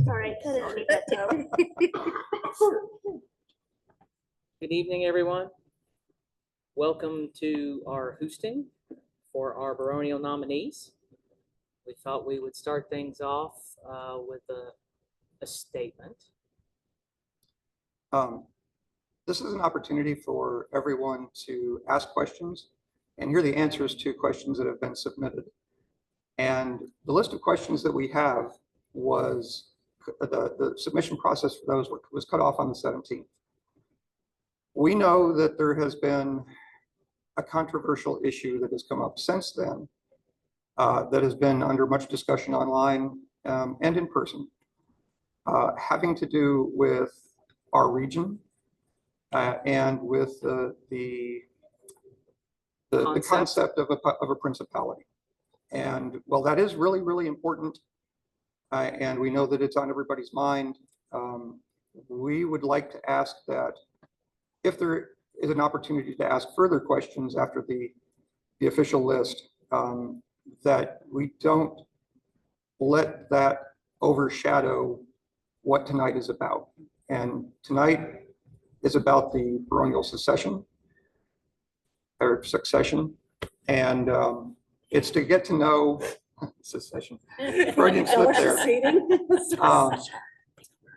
All right, cut it. Leave that too. Good evening, everyone. Welcome to our hosting for our baronial nominees. We thought we would start things off with a statement. This is an opportunity for everyone to ask questions and hear the answers to questions that have been submitted. And the list of questions that we have was, the submission process for those was cut off on the 17th. We know that there has been a controversial issue that has come up since then that has been under much discussion online and in person, having to do with our region and with the concept of a principality. And well, that is really, really important. And we know that it's on everybody's mind. We would like to ask that if there is an opportunity to ask further questions after the official list, that we don't let that overshadow what tonight is about. And tonight is about the baronial succession, and it's to get to know secession. Freudian slip there.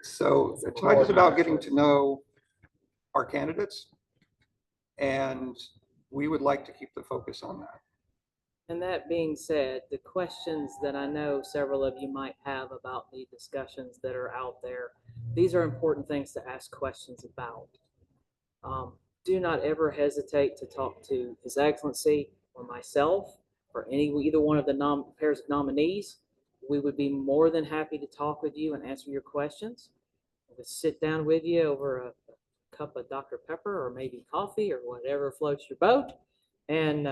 So tonight is about getting to know our candidates, and we would like to keep the focus on that. And that being said, the questions that I know several of you might have about the discussions that are out there, these are important things to ask questions about. Do not ever hesitate to talk to His Excellency or myself or either one of the pairs of nominees. We would be more than happy to talk with you and answer your questions. We'll sit down with you over a cup of Dr. Pepper or maybe coffee or whatever floats your boat, and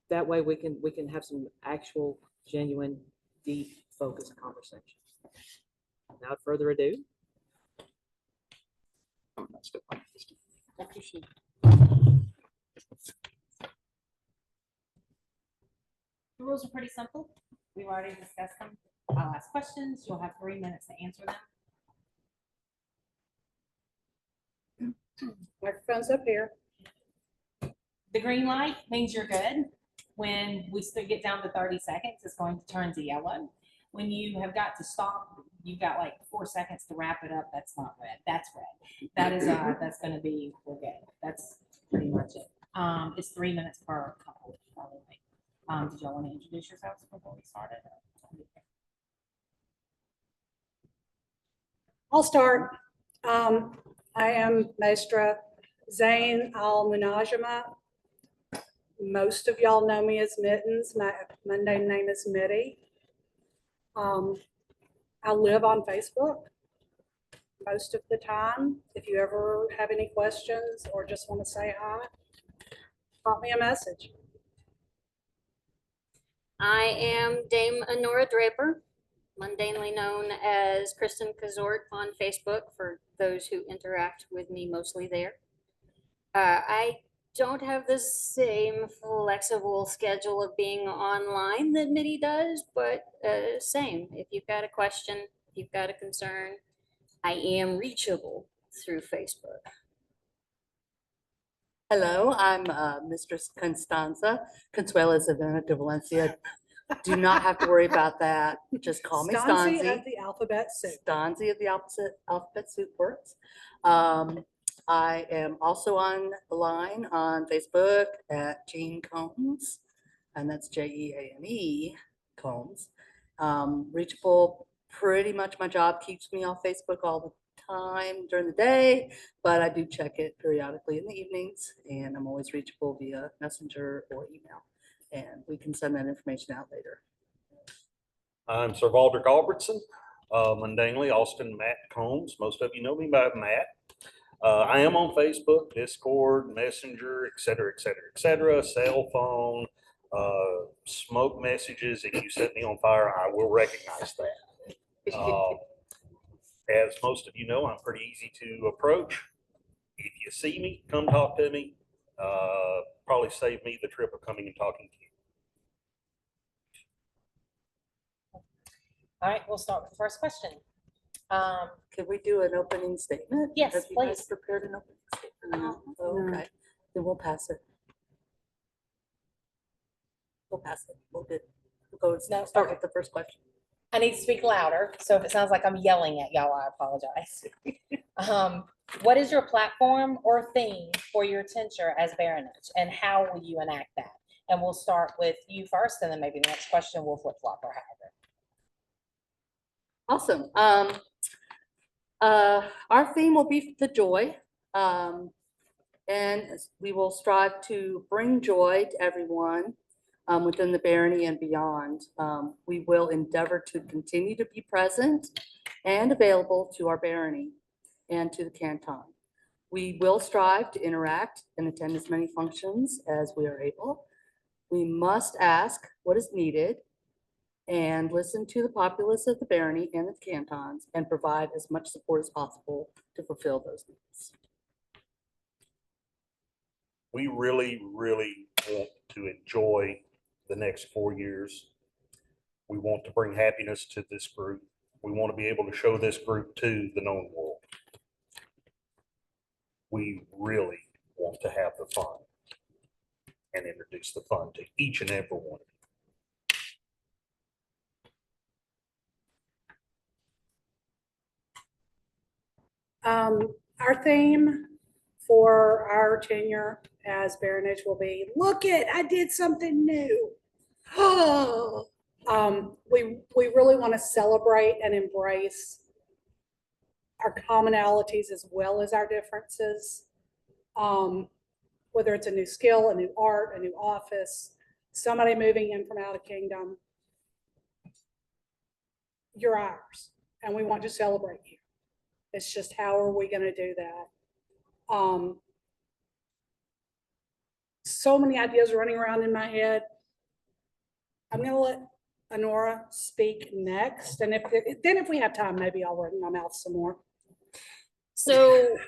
that way we can have some actual, genuine, deep, focused conversation. Without further ado. The rules are pretty simple. We've already discussed them. I'll ask questions. You'll have 3 minutes to answer them. Microphone's up here. The green light means you're good. When we still get down to 30 seconds, it's going to turn to yellow. When you have got to stop, you've got like 4 seconds to wrap it up. That's not red. That's red. That is that's going to be, we're good. That's pretty much it. It's 3 minutes per couple, probably. Did y'all want to introduce yourselves before we started? I'll start. I am Maestra Zain Al-Munajama. Most of y'all know me as Mittens. My Monday name is Mitty. I live on Facebook most of the time. If you ever have any questions or just want to say hi, pop me a message. I am Dame Honora Draper, mundanely known as Kristen Kazort on Facebook for those who interact with me mostly there. I don't have the same flexible schedule of being online that Mitty does, but same. If you've got a question, if you've got a concern, I am reachable through Facebook. Hello, I'm Mistress Constanza Consuela Zavena de Valencia. Do not have to worry about that. Just call me Stanzi. Stanzi of the alphabet soup. Stanzi of the alphabet soup works. I am also on the line on Facebook at Jane Combs, and that's Jeane Combs. Reachable, pretty much my job keeps me off Facebook all the time during the day, but I do check it periodically in the evenings, and I'm always reachable via messenger or email, and we can send that information out later. I'm Sir Valdrick Albertson, mundanely Austin Matt Combs. Most of you know me by Matt. I am on Facebook, Discord, Messenger, etc., cell phone, smoke messages. If you set me on fire, I will recognize that. As most of you know, I'm pretty easy to approach. If you see me, come talk to me. Probably save me the trip of coming and talking to you. All right, we'll start with the first question. Could we do an opening statement? Yes, Have you guys please. prepared an opening statement? No. Oh, No. okay, then we'll pass it. We'll pass it. We'll go No, start okay. with the first question. I need to speak louder, so if it sounds like I'm yelling at y'all, I apologize. What is your platform or theme for your tenure as baroness, and how will you enact that? And we'll start with you first, and then maybe the next question will flip flop or however. Awesome. Our theme will be the joy. And we will strive to bring joy to everyone within the barony and beyond. We will endeavor to continue to be present and available to our barony and to the canton. We will strive to interact and attend as many functions as we are able. We must ask what is needed and listen to the populace of the barony and the cantons and provide as much support as possible to fulfill those needs. We really, really want to enjoy the next 4 years. We want to bring happiness to this group. We want to be able to show this group to the known world. We really want to have the fun and introduce the fun to each and every one. Our theme for our tenure as baroness will be, look it, I did something new. We really want to celebrate and embrace our commonalities as well as our differences. Whether it's a new skill, a new art, a new office, somebody moving in from out of kingdom, you're ours, and we want to celebrate you. It's just, how are we going to do that? So many ideas running around in my head. I'm going to let Honora speak next, and if we have time, maybe I'll run my mouth some more. So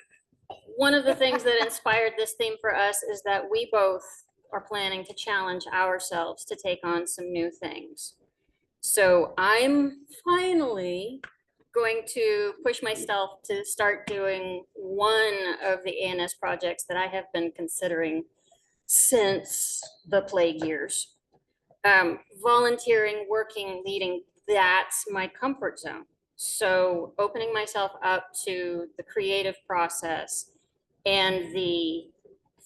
one of the things that inspired this theme for us is that we both are planning to challenge ourselves to take on some new things. So I'm finally going to push myself to start doing one of the ANS projects that I have been considering since the plague years. Volunteering, working, leading, that's my comfort zone. So opening myself up to the creative process and the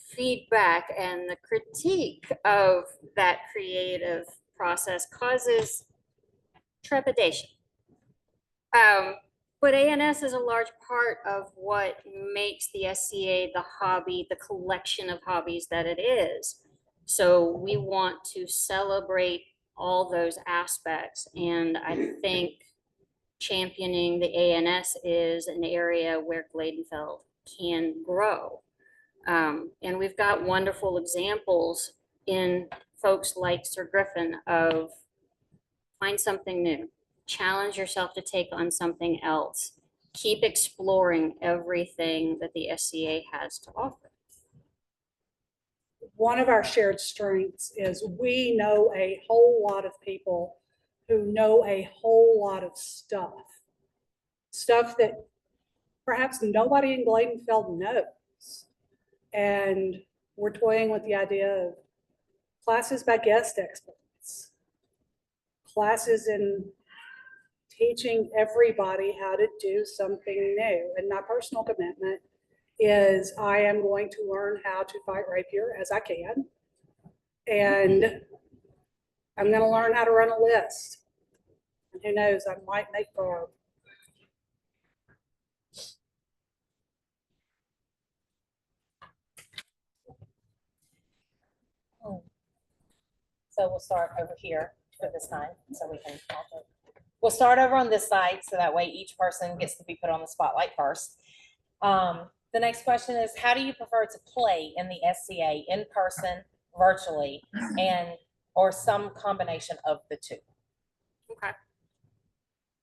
feedback and the critique of that creative process causes trepidation. But ANS is a large part of what makes the SCA the hobby, the collection of hobbies that it is. So we want to celebrate all those aspects. And I think championing the ANS is an area where Glaedenfeld can grow. And we've got wonderful examples in folks like Sir Griffin of find something new, challenge yourself to take on something else, keep exploring everything that the SCA has to offer. One of our shared strengths is we know a whole lot of people who know a whole lot of stuff that perhaps nobody in Glaedenfeld knows. And we're toying with the idea of classes by guest experts, classes in teaching everybody how to do something new. And my personal commitment is I am going to learn how to fight rapier as I can. And I'm going to learn how to run a list. And who knows, I might make Barb. So we'll start over here for this time, so we can alternate. We'll start over on this side, so that way each person gets to be put on the spotlight first. The next question is, how do you prefer to play in the SCA, in person, virtually, or some combination of the two? Okay.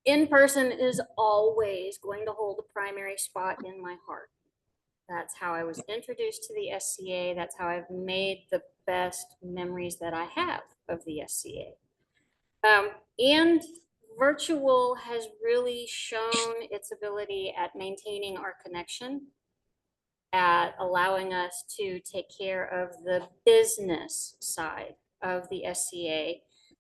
In person is always going to hold a primary spot in my heart. That's how I was introduced to the SCA. That's how I've made the best memories that I have of the SCA. And virtual has really shown its ability at maintaining our connection, at allowing us to take care of the business side of the SCA,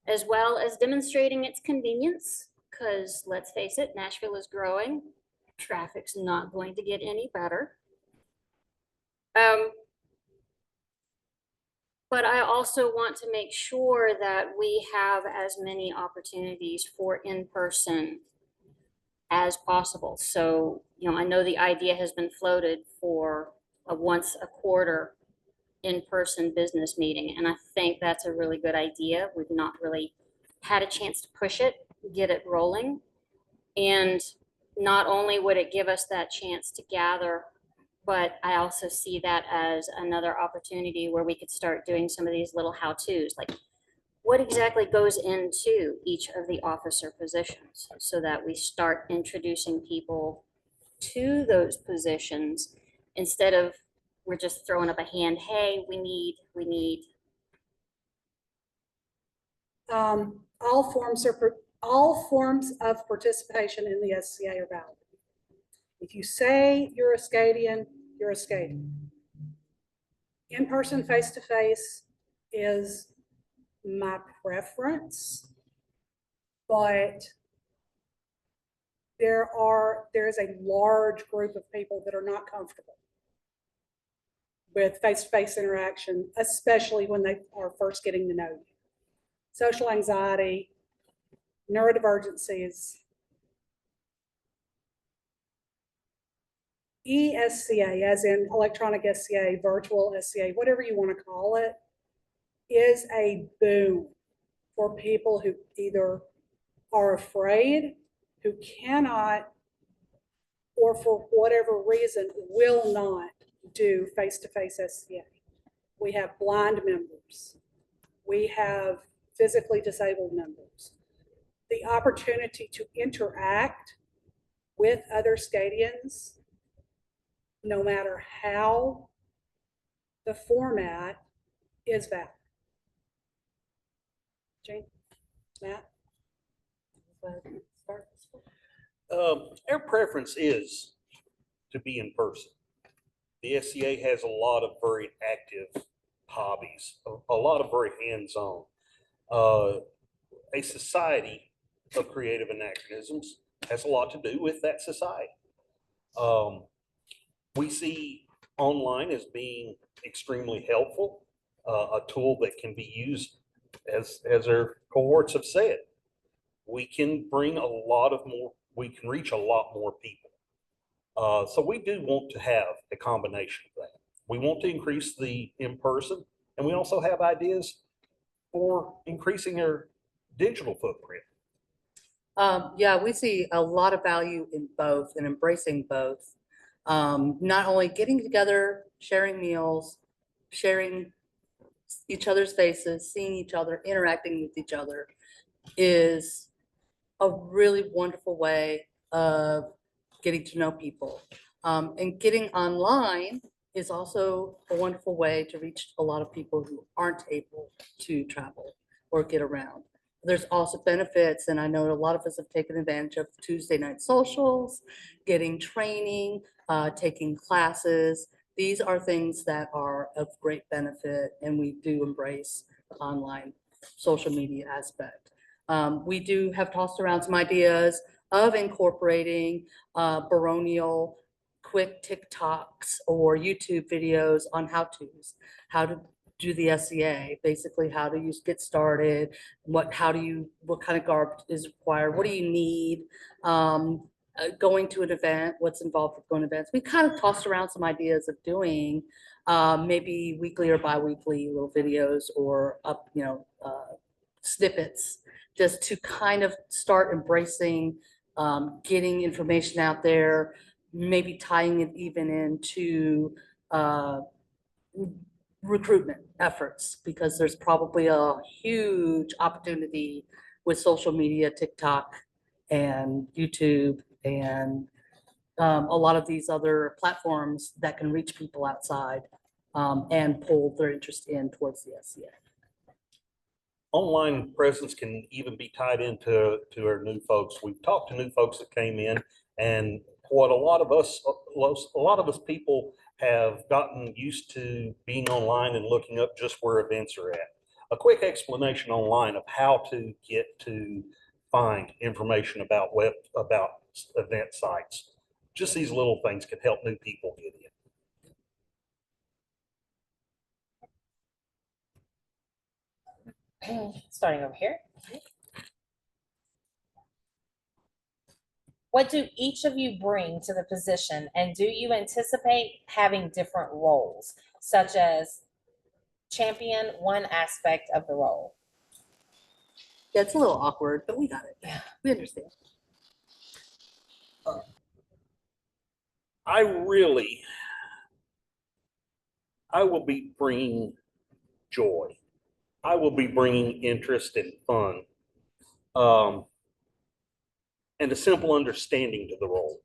as well as demonstrating its convenience, because let's face it, Nashville is growing. Traffic's not going to get any better. But I also want to make sure that we have as many opportunities for in-person as possible. So, you know, I know the idea has been floated for a once a quarter in-person business meeting, and I think that's a really good idea. We've not really had a chance to push it, get it rolling. And not only would it give us that chance to gather, but I also see that as another opportunity where we could start doing some of these little how-tos, like what exactly goes into each of the officer positions, so that we start introducing people to those positions instead of we're just throwing up a hand, hey, we need. All forms of participation in the SCA are valid. If you say you're a Scadian, you're a Scadian. In-person, face-to-face is my preference, but there is a large group of people that are not comfortable with face-to-face interaction, especially when they are first getting to know you. Social anxiety, neurodivergencies, ESCA, as in electronic SCA, virtual SCA, whatever you want to call it, is a boon for people who either are afraid, who cannot, or for whatever reason will not do face-to-face SCA. We have blind members. We have physically disabled members. The opportunity to interact with other Scadians, no matter how the format, is valid. Jane, Matt? Our preference is to be in person. The SCA has a lot of very active hobbies, a lot of very hands-on. A society of creative anachronisms has a lot to do with that society. We see online as being extremely helpful, a tool that can be used, as our cohorts have said. We can bring we can reach a lot more people. So we do want to have a combination of that. We want to increase the in-person, and we also have ideas for increasing our digital footprint. Yeah, we see a lot of value in both and embracing both. Not only getting together, sharing meals, sharing each other's faces, seeing each other, interacting with each other is a really wonderful way of getting to know people. And getting online is also a wonderful way to reach a lot of people who aren't able to travel or get around. There's also benefits, and I know a lot of us have taken advantage of Tuesday night socials, getting training, taking classes. These are things that are of great benefit, and we do embrace the online social media aspect. We do have tossed around some ideas of incorporating baronial quick TikToks or YouTube videos on how-tos, how to do the SCA, basically how do you get started, what kind of garb is required, what do you need, going to an event, what's involved with going to events. We kind of tossed around some ideas of doing maybe weekly or bi-weekly little videos or snippets, just to kind of start embracing getting information out there, maybe tying it even into recruitment efforts, because there's probably a huge opportunity with social media, TikTok and YouTube and a lot of these other platforms that can reach people outside and pull their interest in towards the SCA. online presence can even be tied into our new folks. We've talked to new folks that came in, and what a lot of us people have gotten used to being online and looking up just where events are at. A quick explanation online of how to get to find information about event sites. Just these little things can help new people get in. Starting over here. What do each of you bring to the position, and do you anticipate having different roles, such as champion one aspect of the role? Yeah, it's a little awkward, but we got it. Yeah. We understand. I will be bringing joy. I will be bringing interest and fun, and a simple understanding to the role.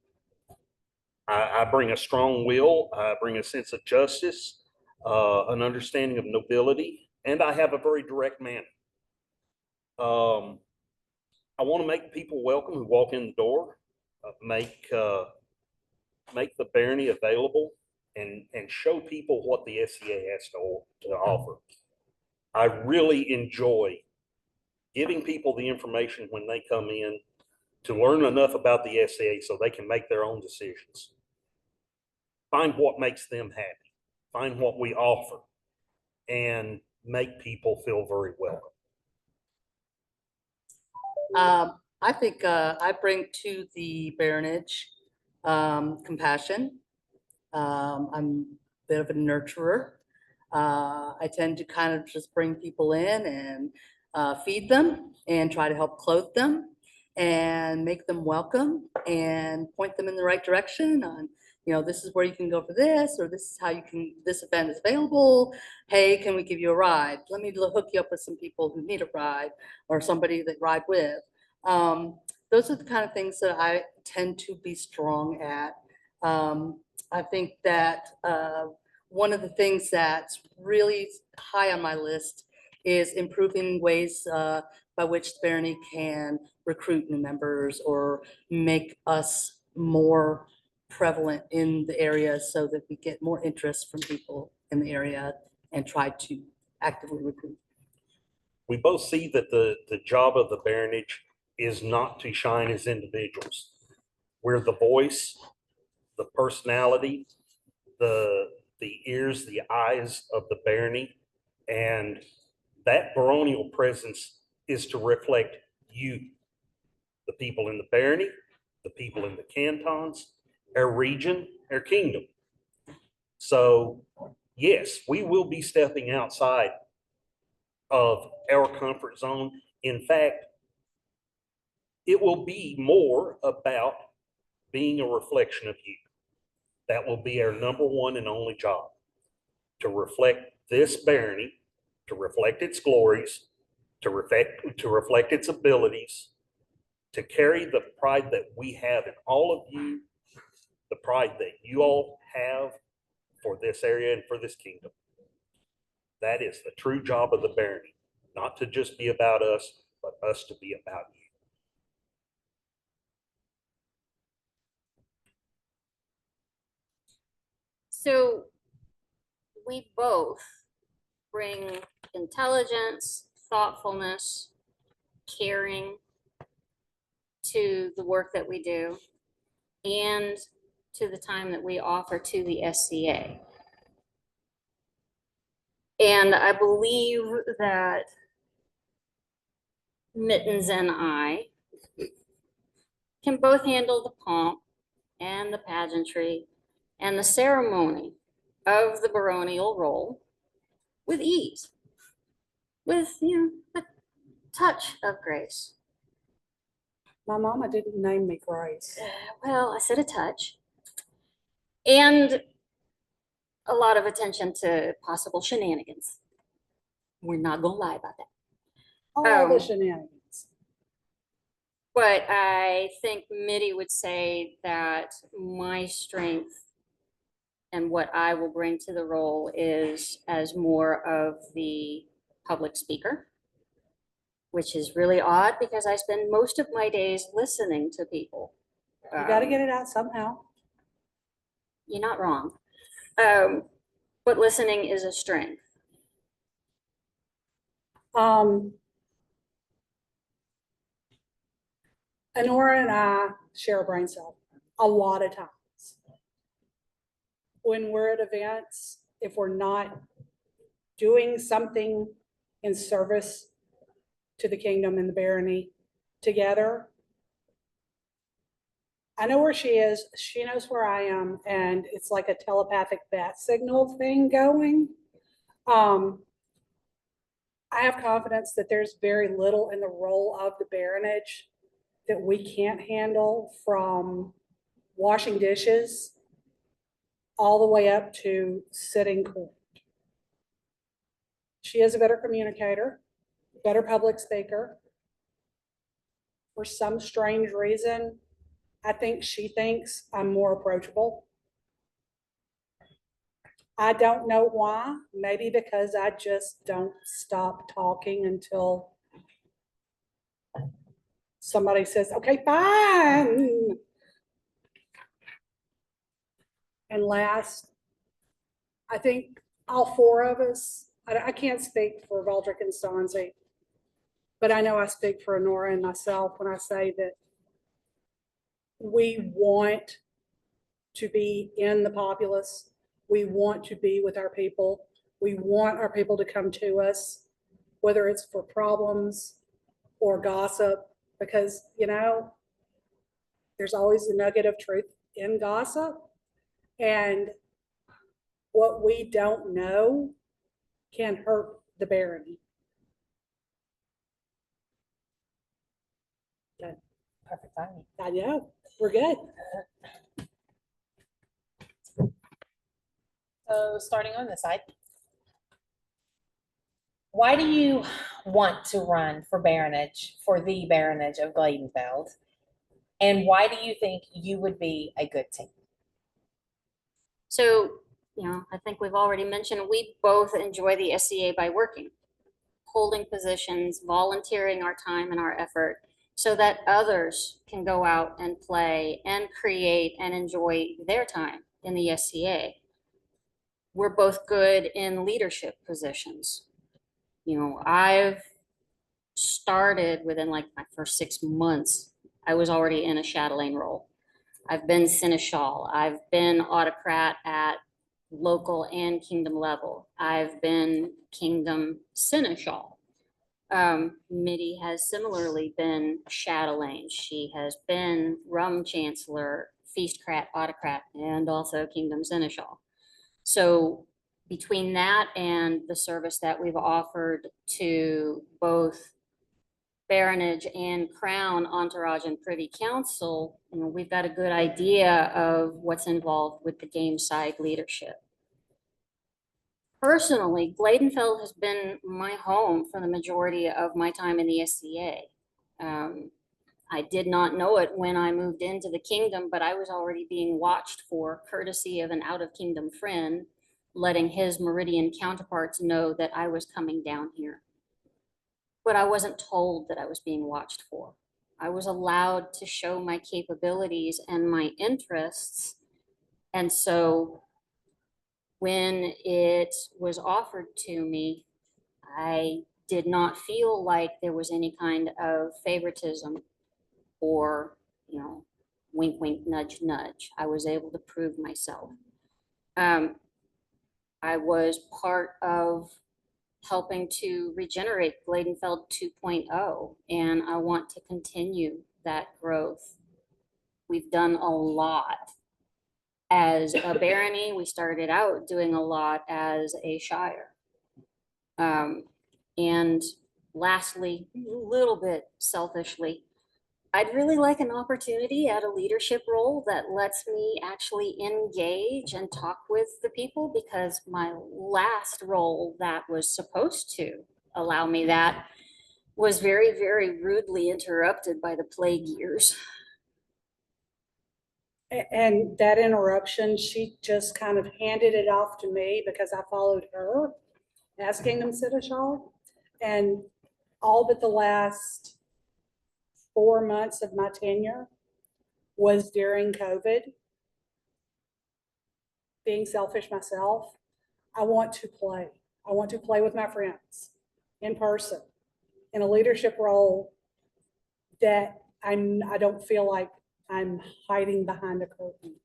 I bring a strong will. I bring a sense of justice, an understanding of nobility, and I have a very direct manner. I want to make people welcome who walk in the door, make the barony available, and show people what the SCA has to offer. I really enjoy giving people the information when they come in to learn enough about the SCA so they can make their own decisions. Find what makes them happy, find what we offer, and make people feel very welcome. I think I bring to the baronage compassion. I'm a bit of a nurturer. I tend to kind of just bring people in and feed them and try to help clothe them and make them welcome and point them in the right direction on, you know, this is where you can go for this, or this is how you can, this event is available. Hey, can we give you a ride? Let me hook you up with some people who need a ride or somebody that ride with. Those are the kind of things that I tend to be strong at. I think that one of the things that's really high on my list is improving ways by which the barony can recruit new members or make us more prevalent in the area so that we get more interest from people in the area and try to actively recruit. We both see that the job of the baronage is not to shine as individuals. We're the voice, the personality, the ears, the eyes of the barony, and that baronial presence is to reflect you, the people in the barony, the people in the cantons, our region, our kingdom. So yes, we will be stepping outside of our comfort zone. In fact, it will be more about being a reflection of you. That will be our number one and only job, to reflect this barony, to reflect its glories, to reflect its abilities, to carry the pride that we have in all of you, the pride that you all have for this area and for this kingdom. That is the true job of the barony, not to just be about us, but us to be about you. So we both bring intelligence, thoughtfulness, caring to the work that we do and to the time that we offer to the SCA. And I believe that Mittens and I can both handle the pomp and the pageantry and the ceremony of the baronial role with ease, with, you know, a touch of grace. My mama didn't name me Grace. Well, I said a touch. And a lot of attention to possible shenanigans. We're not gonna lie about that. All the shenanigans. But I think Mitty would say that my strength and what I will bring to the role is as more of the public speaker which is really odd because I spend most of my days listening to people. You gotta get it out somehow. You're not wrong. But listening is a strength. Honora and I share a brain cell a lot of times. When we're at events, if we're not doing something in service to the kingdom and the barony together, I know where she is, she knows where I am, and it's like a telepathic bat signal thing going. I have confidence that there's very little in the role of the baronage that we can't handle, from washing dishes all the way up to sitting court. She is a better communicator, better public speaker. For some strange reason, I think she thinks I'm more approachable. I don't know why. Maybe because I just don't stop talking until somebody says, okay, fine. And last, I think all four of us, I can't speak for Valdrick and Stanzi, but I know I speak for Honora and myself when I say that we want to be in the populace. We want to be with our people. We want our people to come to us, whether it's for problems or gossip, because, you know, there's always a nugget of truth in gossip. And what we don't know can hurt the barony. Perfect timing. I know, we're good. So starting on this side, why do you want to run for baronage, for the Baronage of Glaedenfeld? And why do you think you would be a good team? So, you know, I think we've already mentioned, we both enjoy the SCA by working, holding positions, volunteering our time and our effort so that others can go out and play and create and enjoy their time in the SCA. We're both good in leadership positions. You know, I've started within like my first 6 months, I was already in a chatelaine role. I've been seneschal. I've been autocrat at local and kingdom level. I've been kingdom seneschal. Mitty has similarly been chatelaine. She has been rum chancellor, feastcrat, autocrat, and also kingdom seneschal. So between that and the service that we've offered to both baronage and crown entourage and privy council, you know, we've got a good idea of what's involved with the game side leadership. Personally, Glaedenfeld has been my home for the majority of my time in the SCA. I did not know it when I moved into the kingdom, but I was already being watched for, courtesy of an out-of-kingdom friend, letting his Meridian counterparts know that I was coming down here. But I wasn't told that I was being watched for. I was allowed to show my capabilities and my interests. And so when it was offered to me, I did not feel like there was any kind of favoritism or, you know, wink, wink, nudge, nudge. I was able to prove myself. I was part of helping to regenerate Glaedenfeld 2.0, and I want to continue that growth. We've done a lot. As a barony, we started out doing a lot as a shire. And lastly, a little bit selfishly, I'd really like an opportunity at a leadership role that lets me actually engage and talk with the people, because my last role that was supposed to allow me that was very, very rudely interrupted by the plague years. And that interruption, she just kind of handed it off to me because I followed her as Kingdom Seneschal. And all but the last 4 months of my tenure was during COVID. Being selfish myself, I want to play. I want to play with my friends in person in a leadership role that I don't feel like I'm hiding behind a curtain.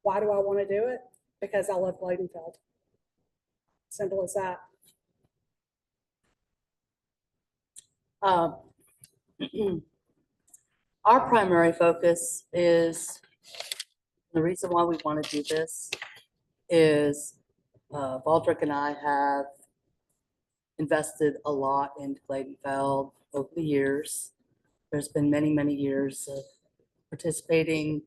Why do I want to do it? Because I love Glaedenfeld. Simple as that. Our primary focus is, the reason why we want to do this is Baldrick and I have invested a lot into Glaedenfeld over the years. There's been many, many years of participating,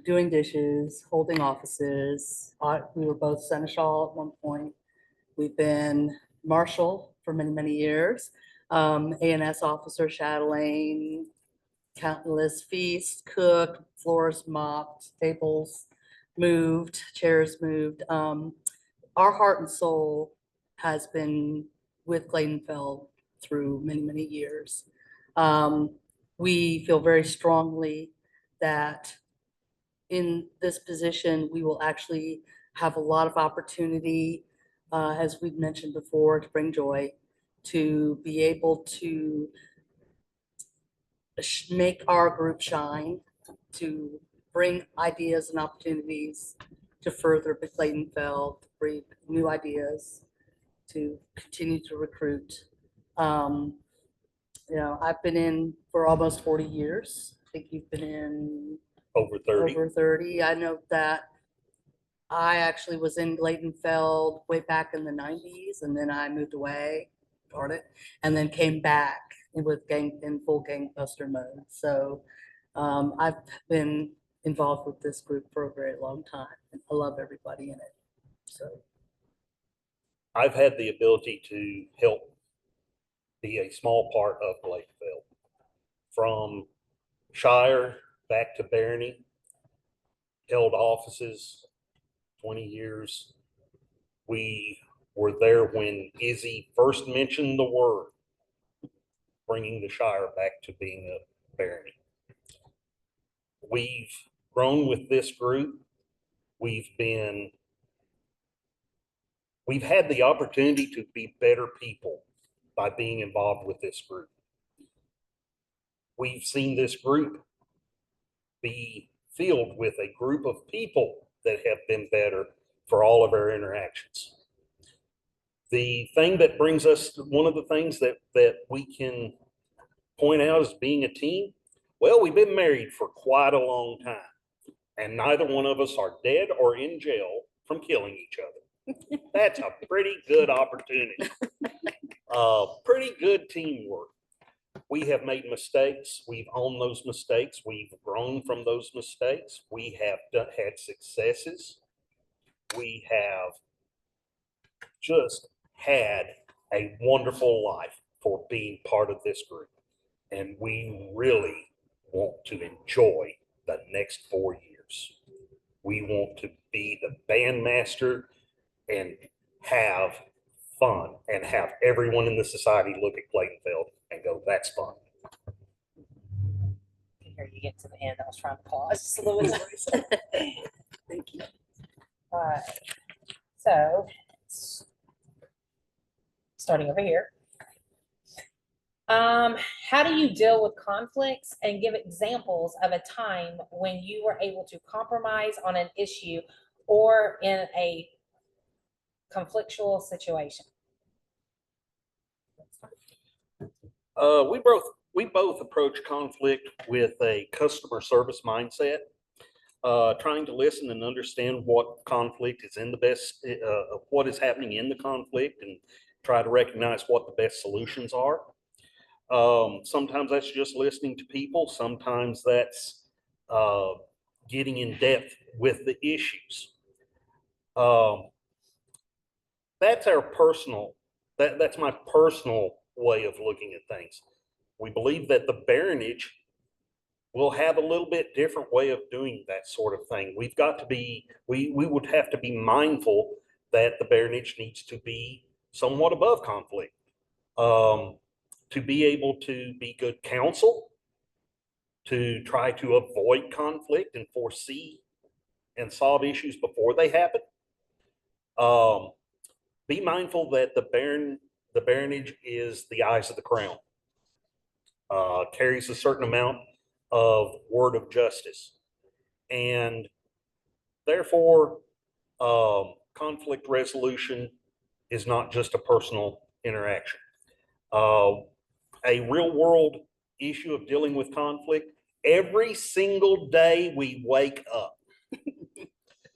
doing dishes, holding offices. We were both seneschal at one point. We've been marshal for many, many years. A&S officer, chatelaine, countless feasts, cooked, floors mopped, tables moved, chairs moved. Our heart and soul has been with Glaedenfeld through many, many years. We feel very strongly that in this position, we will actually have a lot of opportunity, as we've mentioned before, to bring joy, to be able to make our group shine, to bring ideas and opportunities to further Glaedenfeld, to bring new ideas, to continue to recruit. I've been in for almost 40 years. I think you've been in Over 30. over 30. I know that I actually was in Glaedenfeld way back in the 90s, and then I moved away, darn it, and then came back in full gangbuster mode. So I've been involved with this group for a very long time, and I love everybody in it. So I've had the ability to help be a small part of Glaedenfeld. From Shire back to Barony, held offices 20 years. We were there when Izzy first mentioned the word, bringing the Shire back to being a barony. We've grown with this group. We've had the opportunity to be better people by being involved with this group. We've seen this group be filled with a group of people that have been better for all of our interactions. The thing that brings us, one of the things that we can point out as being a team, well, we've been married for quite a long time, and neither one of us are dead or in jail from killing each other. That's a pretty good opportunity. Pretty good teamwork. We have made mistakes. We've owned those mistakes. We've grown from those mistakes. We have had successes. We have just had a wonderful life for being part of this group. And we really want to enjoy the next 4 years. We want to be the bandmaster and have fun and have everyone in the society look at Glaedenfeld and go, that's fun. Here you get to the end. I was trying to pause just a little bit. thank you. All right. So, starting over here. How do you deal with conflicts, and give examples of a time when you were able to compromise on an issue or in a conflictual situation? We both approach conflict with a customer service mindset, trying to listen and understand what conflict is in the best, what is happening in the conflict, and try to recognize what the best solutions are. Sometimes that's just listening to people. Sometimes that's getting in depth with the issues. That's our personal, that's my personal way of looking at things. We believe that the baronage we'll have a little bit different way of doing that sort of thing. We've got to be, we would have to be mindful that the baronage needs to be somewhat above conflict. To be able to be good counsel, to try to avoid conflict and foresee and solve issues before they happen. Be mindful that the baronage is the eyes of the crown. Carries a certain amount of word of justice. And therefore, conflict resolution is not just a personal interaction. A real world issue of dealing with conflict, every single day we wake up.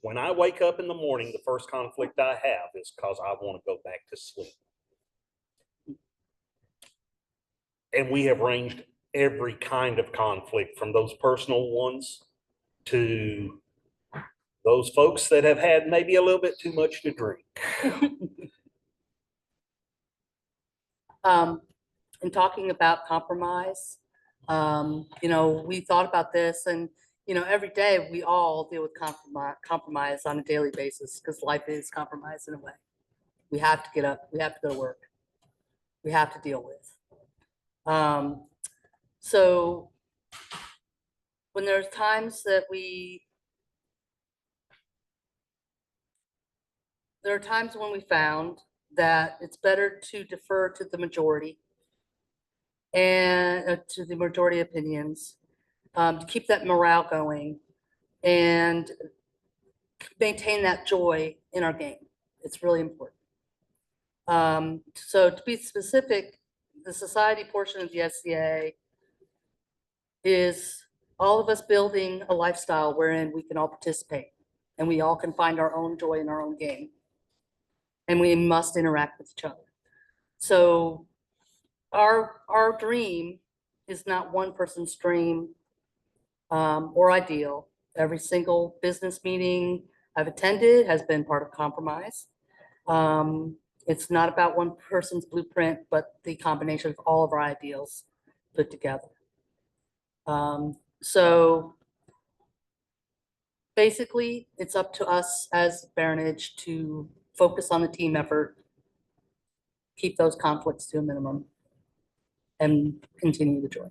When I wake up in the morning, the first conflict I have is because I want to go back to sleep. And we have ranged every kind of conflict, from those personal ones to those folks that have had maybe a little bit too much to drink. In talking about compromise, we thought about this, and every day we all deal with compromise on a daily basis, because life is compromised in a way. We have to get up, we have to go to work, we have to deal with. So when there's times that there are times when we found that it's better to defer to the majority and to the majority opinions, to keep that morale going and maintain that joy in our game. It's really important. So to be specific, the society portion of the SCA is all of us building a lifestyle wherein we can all participate and we all can find our own joy in our own game. And we must interact with each other. So our dream is not one person's dream or ideal. Every single business meeting I've attended has been part of compromise. It's not about one person's blueprint, but the combination of all of our ideals put together. So basically, it's up to us as baronage to focus on the team effort, keep those conflicts to a minimum, and continue the joy.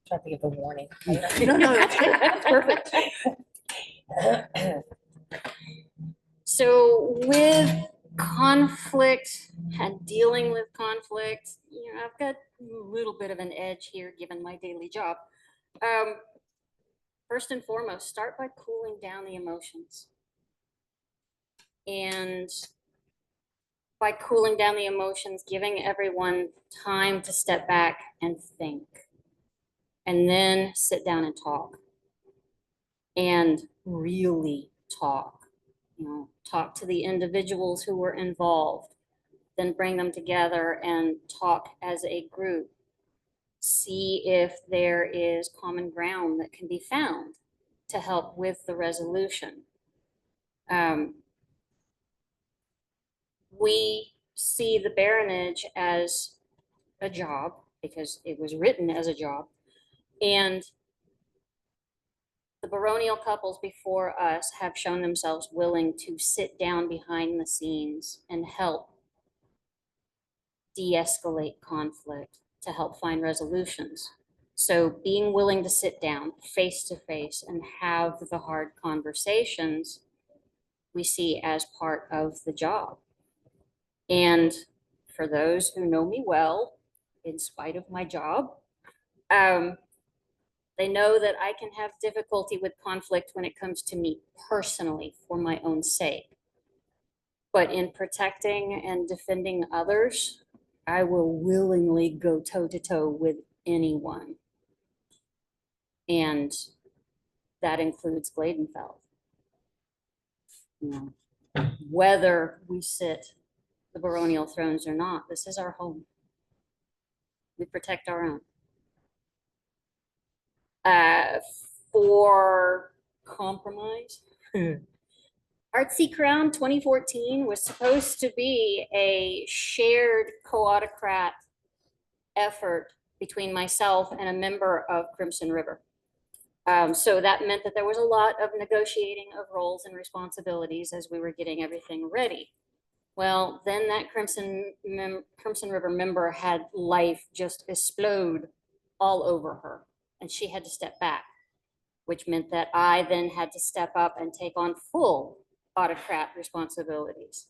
Trying to give a warning. No, it's good. It's perfect. So with conflict and dealing with conflict, I've got a little bit of an edge here given my daily job. First and foremost, start by cooling down the emotions. And by cooling down the emotions, giving everyone time to step back and think, and then sit down and talk, and really talk. Talk to the individuals who were involved, then bring them together and talk as a group. See if there is common ground that can be found to help with the resolution. We see the baronage as a job because it was written as a job, and the baronial couples before us have shown themselves willing to sit down behind the scenes and help de-escalate conflict, to help find resolutions. So being willing to sit down face to face and have the hard conversations, we see as part of the job. And for those who know me well, in spite of my job, they know that I can have difficulty with conflict when it comes to me personally for my own sake. But in protecting and defending others, I will willingly go toe-to-toe with anyone. And that includes Glaedenfeld. Whether we sit the baronial thrones or not, this is our home. We protect our own. For compromise, Artsy Crown 2014 was supposed to be a shared co-autocrat effort between myself and a member of Crimson River. So that meant that there was a lot of negotiating of roles and responsibilities as we were getting everything ready. Well, then that Crimson River member had life just explode all over her, and she had to step back, which meant that I then had to step up and take on full autocrat responsibilities.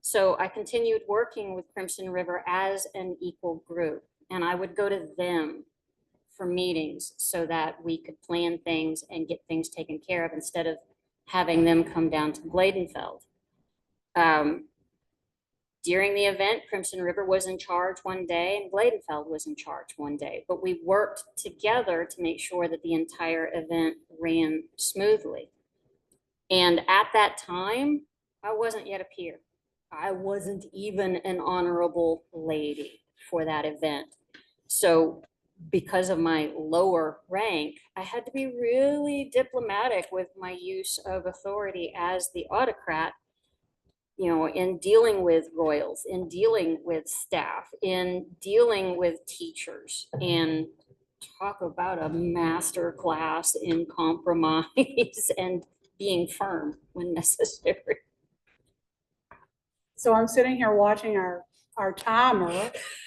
So I continued working with Crimson River as an equal group, and I would go to them for meetings so that we could plan things and get things taken care of instead of having them come down to Glaedenfeld. During the event, Crimson River was in charge one day and Glaedenfeld was in charge one day, but we worked together to make sure that the entire event ran smoothly. And at that time, I wasn't yet a peer. I wasn't even an honorable lady for that event. So because of my lower rank, I had to be really diplomatic with my use of authority as the autocrat, you know, in dealing with royals, in dealing with staff, in dealing with teachers, and talk about a master class in compromise and being firm when necessary. So I'm sitting here watching our timer,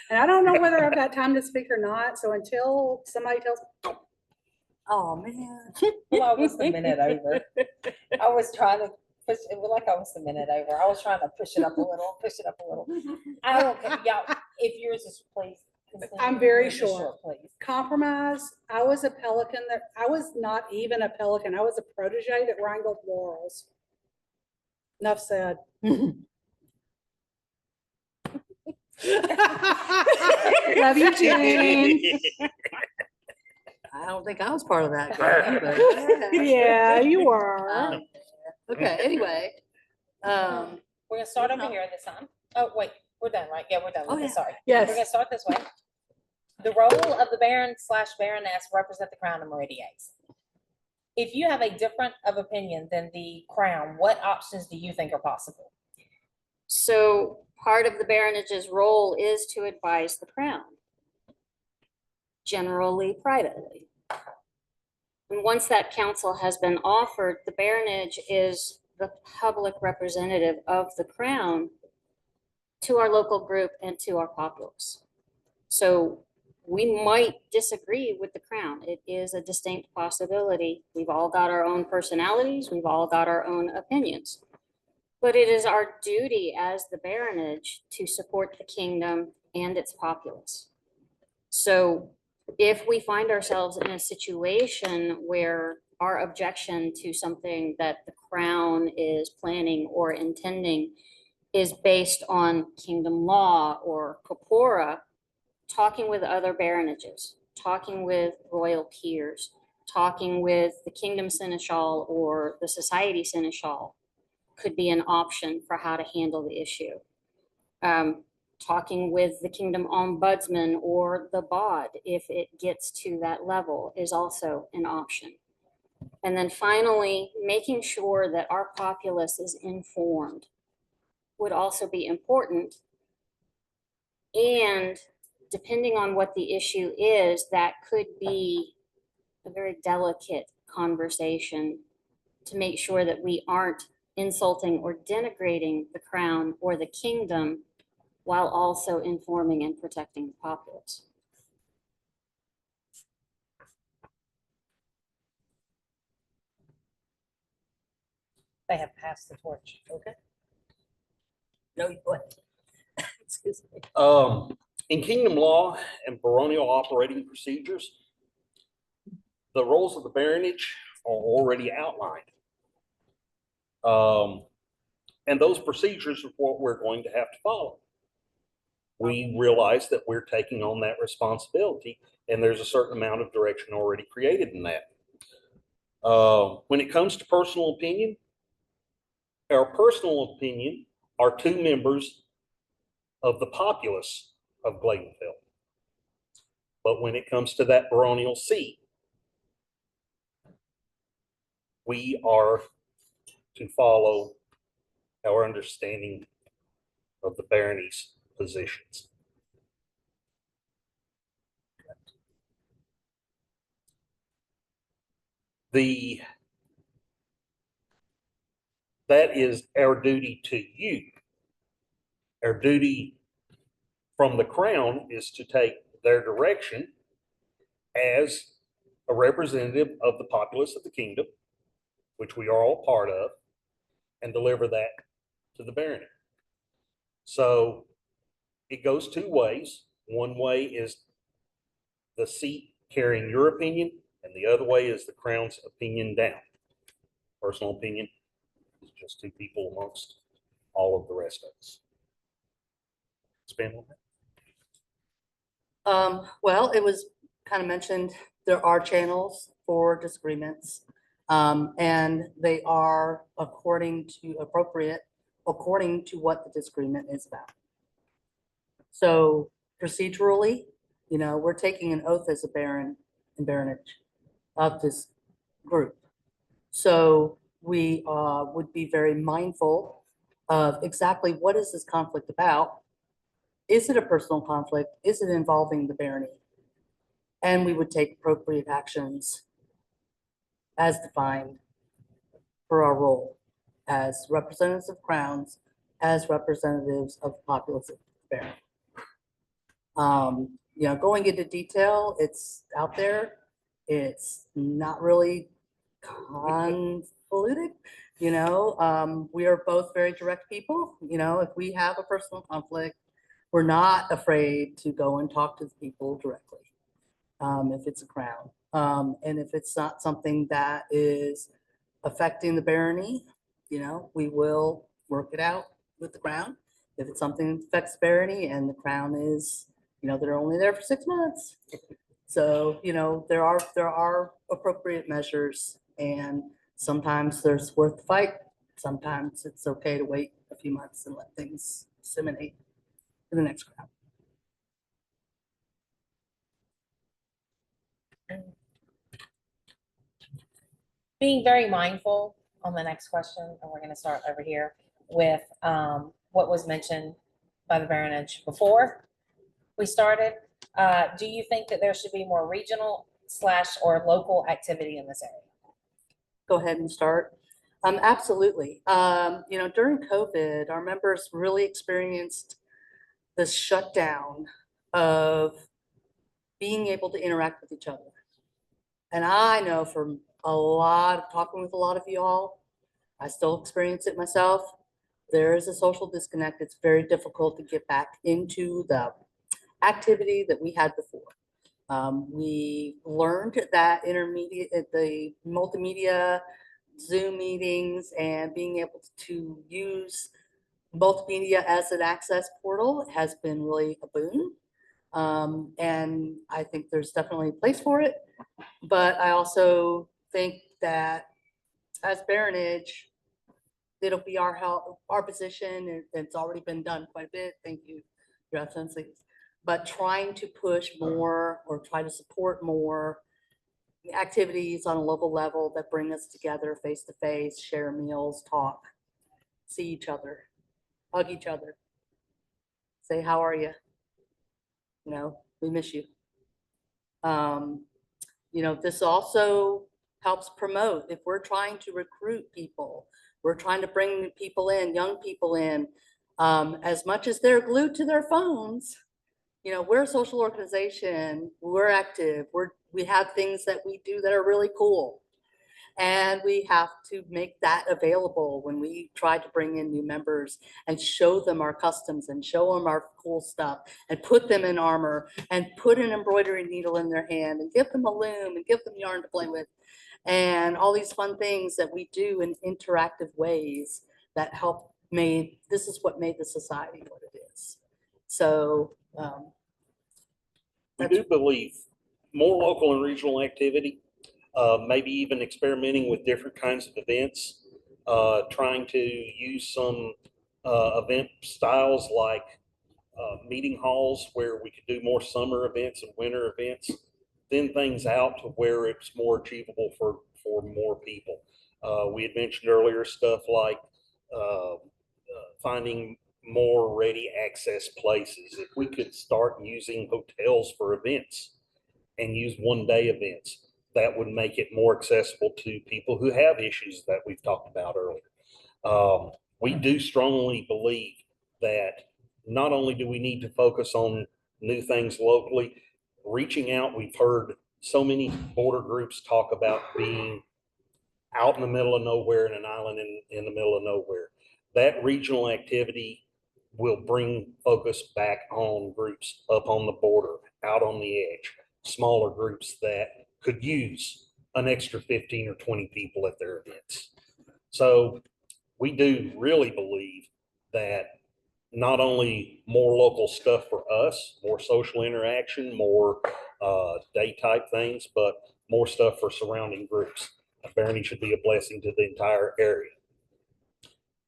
and I don't know whether I've got time to speak or not. So until somebody tells, Oh, man. Well, I was the minute over. I was trying to push, it was like I was the minute over. I was trying to push it up a little, push it up a little. I don't care, y'all, if yours is please. continue. I'm very Yours is sure. Please. compromise, I was a pelican that, I was not even a pelican. I was a protege that wrangled laurels. Enough said. Love you, Jane. I don't think I was part of that. game, but Yeah, you are. Okay, anyway. We're gonna start over moving here this time. Oh, wait, we're done, right? Yeah, we're done Oh, with this, yeah. sorry. We're gonna Yes. start this way. The role of the Baron/Baroness represent the Crown and Meridiates. If you have a different of opinion than the Crown, what options do you think are possible? So part of the baronage's role is to advise the crown, generally privately. And once that counsel has been offered, the baronage is the public representative of the crown to our local group and to our populace. So we might disagree with the crown. It is a distinct possibility. We've all got our own personalities. We've all got our own opinions. But it is our duty as the baronage to support the kingdom and its populace. So if we find ourselves in a situation where our objection to something that the crown is planning or intending is based on kingdom law or corpora, talking with other baronages, talking with royal peers, talking with the kingdom seneschal or the society seneschal could be an option for how to handle the issue. Talking with the kingdom ombudsman or the bod, if it gets to that level, is also an option. And then finally, making sure that our populace is informed would also be important. And depending on what the issue is, that could be a very delicate conversation to make sure that we aren't insulting or denigrating the crown or the kingdom while also informing and protecting the populace. They have passed the torch. Okay. No, you what? Excuse me. In kingdom law and baronial operating procedures, the roles of the baronage are already outlined. And those procedures are what we're going to have to follow. We realize that we're taking on that responsibility, and there's a certain amount of direction already created in that. When it comes to personal opinion, our personal opinion are two members of the populace of Glaedenfeld. But when it comes to that baronial seat, we are to follow our understanding of the barony's positions. that is our duty to you. Our duty from the crown is to take their direction as a representative of the populace of the kingdom, which we are all part of, and deliver that to the barony. So it goes two ways. One way is the seat carrying your opinion, and the other way is the crown's opinion down. Personal opinion is just two people amongst all of the rest of us. Expand on that. Well, it was kind of mentioned, there are channels for disagreements. And they are according to what the disagreement is about. So procedurally, we're taking an oath as a baron and baronage of this group. So we would be very mindful of exactly what is this conflict about. Is it a personal conflict? Is it involving the barony? And we would take appropriate actions as defined for our role as representatives of crowns, as representatives of the populace of the barony. Going into detail, it's out there. It's not really convoluted. We are both very direct people. If we have a personal conflict, we're not afraid to go and talk to the people directly. If it's a crown. And if it's not something that is affecting the barony, we will work it out with the crown. If it's something that affects the barony and the crown is, they're only there for 6 months. So, there are appropriate measures, and sometimes there's worth the fight. Sometimes it's okay to wait a few months and let things disseminate to the next crown. Being very mindful on the next question, and we're going to start over here with what was mentioned by the baronage before we started. Do you think that there should be more regional / or local activity in this area? Go ahead and start. Absolutely. During COVID, our members really experienced this shutdown of being able to interact with each other. And I know from talking with a lot of you all, I still experience it myself. There is a social disconnect. It's very difficult to get back into the activity that we had before. We learned that the multimedia Zoom meetings and being able to use multimedia as an access portal has been really a boon. And I think there's definitely a place for it. But I also think that as baronage, it'll be our position, and it's already been done quite a bit. Thank you, Your Excellency. But trying to push more or try to support more activities on a local level that bring us together face to face, share meals, talk, see each other, hug each other, say, how are you? We miss you. This also helps promote. If we're trying to recruit people, we're trying to bring people in, young people in, as much as they're glued to their phones, we're a social organization, we're active, we have things that we do that are really cool. And we have to make that available when we try to bring in new members and show them our customs and show them our cool stuff and put them in armor and put an embroidery needle in their hand and give them a loom and give them yarn to play with and all these fun things that we do in interactive ways that help this is what made the society what it is. So we do believe more local and regional activity, maybe even experimenting with different kinds of events, trying to use some event styles like meeting halls where we could do more summer events and winter events, thin things out to where it's more achievable for more people. We had mentioned earlier stuff like finding more ready access places. If we could start using hotels for events and use one-day events, that would make it more accessible to people who have issues that we've talked about earlier. We do strongly believe that not only do we need to focus on new things locally, reaching out, we've heard so many border groups talk about being out in the middle of nowhere in an island in the middle of nowhere. That regional activity will bring focus back on groups up on the border, out on the edge, smaller groups that could use an extra 15 or 20 people at their events. So we do really believe that not only more local stuff for us, more social interaction, more day type things, but more stuff for surrounding groups. Barony should be a blessing to the entire area.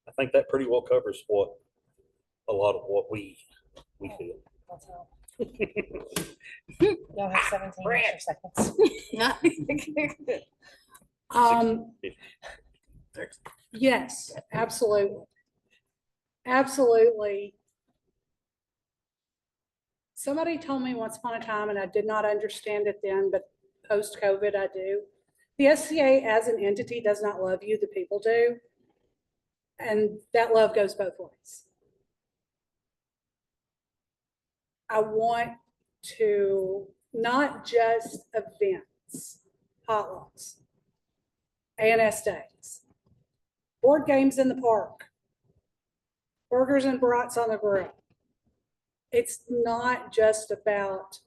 I think that pretty well covers what a lot of what we feel. That's all. Y'all have 17 extra seconds. Yes, absolutely. Absolutely. Somebody told me once upon a time, and I did not understand it then, but post-COVID I do. The SCA as an entity does not love you, the people do. And that love goes both ways. I want to not just events, potlucks, ANS days, board games in the park, burgers and brats on the grill. It's not just about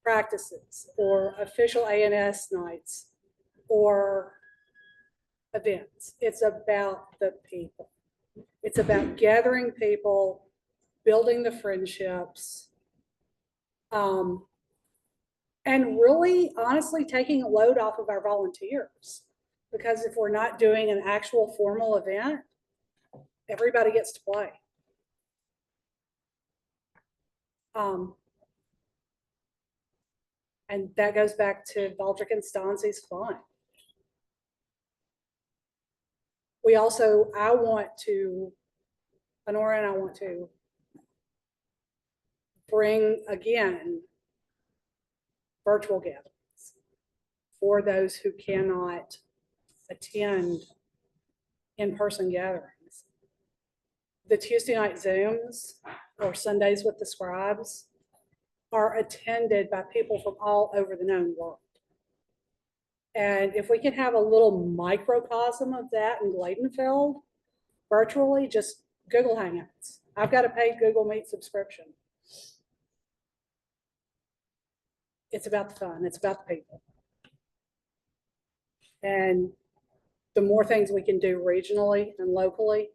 practices or official ANS nights or events. It's about the people. It's about gathering people, building the friendships, and really honestly taking a load off of our volunteers. Because if we're not doing an actual formal event, everybody gets to play. And that goes back to Baldrick and Stanzi's fun. We also, Honora and I want to bring again virtual gatherings for those who cannot attend in-person gatherings. The Tuesday night Zooms or Sundays with the Scribes are attended by people from all over the known world. And if we can have a little microcosm of that in Glaedenfeld virtually, just Google Hangouts. I've got a paid Google Meet subscription. It's about the fun. It's about the people. And the more things we can do regionally and locally,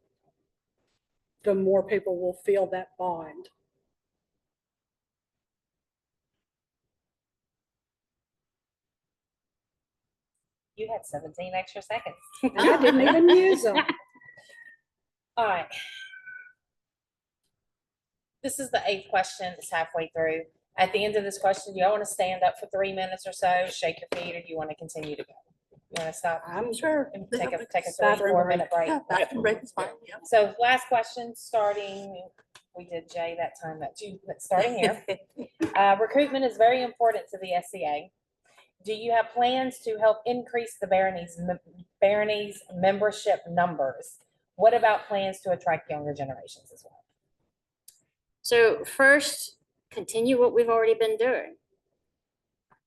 the more people will feel that bond. You had 17 extra seconds. And I didn't even use them. All right. This is the 8th question. It's halfway through. At the end of this question, do y'all want to stand up for 3 minutes or so, shake your feet, or do you want to continue to go? You want to stop? I'm sure. And take a 3 Bathroom or 4 break. minute break. Yeah, bathroom break is fine. Yeah. So last question, starting, we did Jay that time, but starting here. Recruitment is very important to the SCA. Do you have plans to help increase the Barony's membership numbers? What about plans to attract younger generations as well? So first, continue what we've already been doing.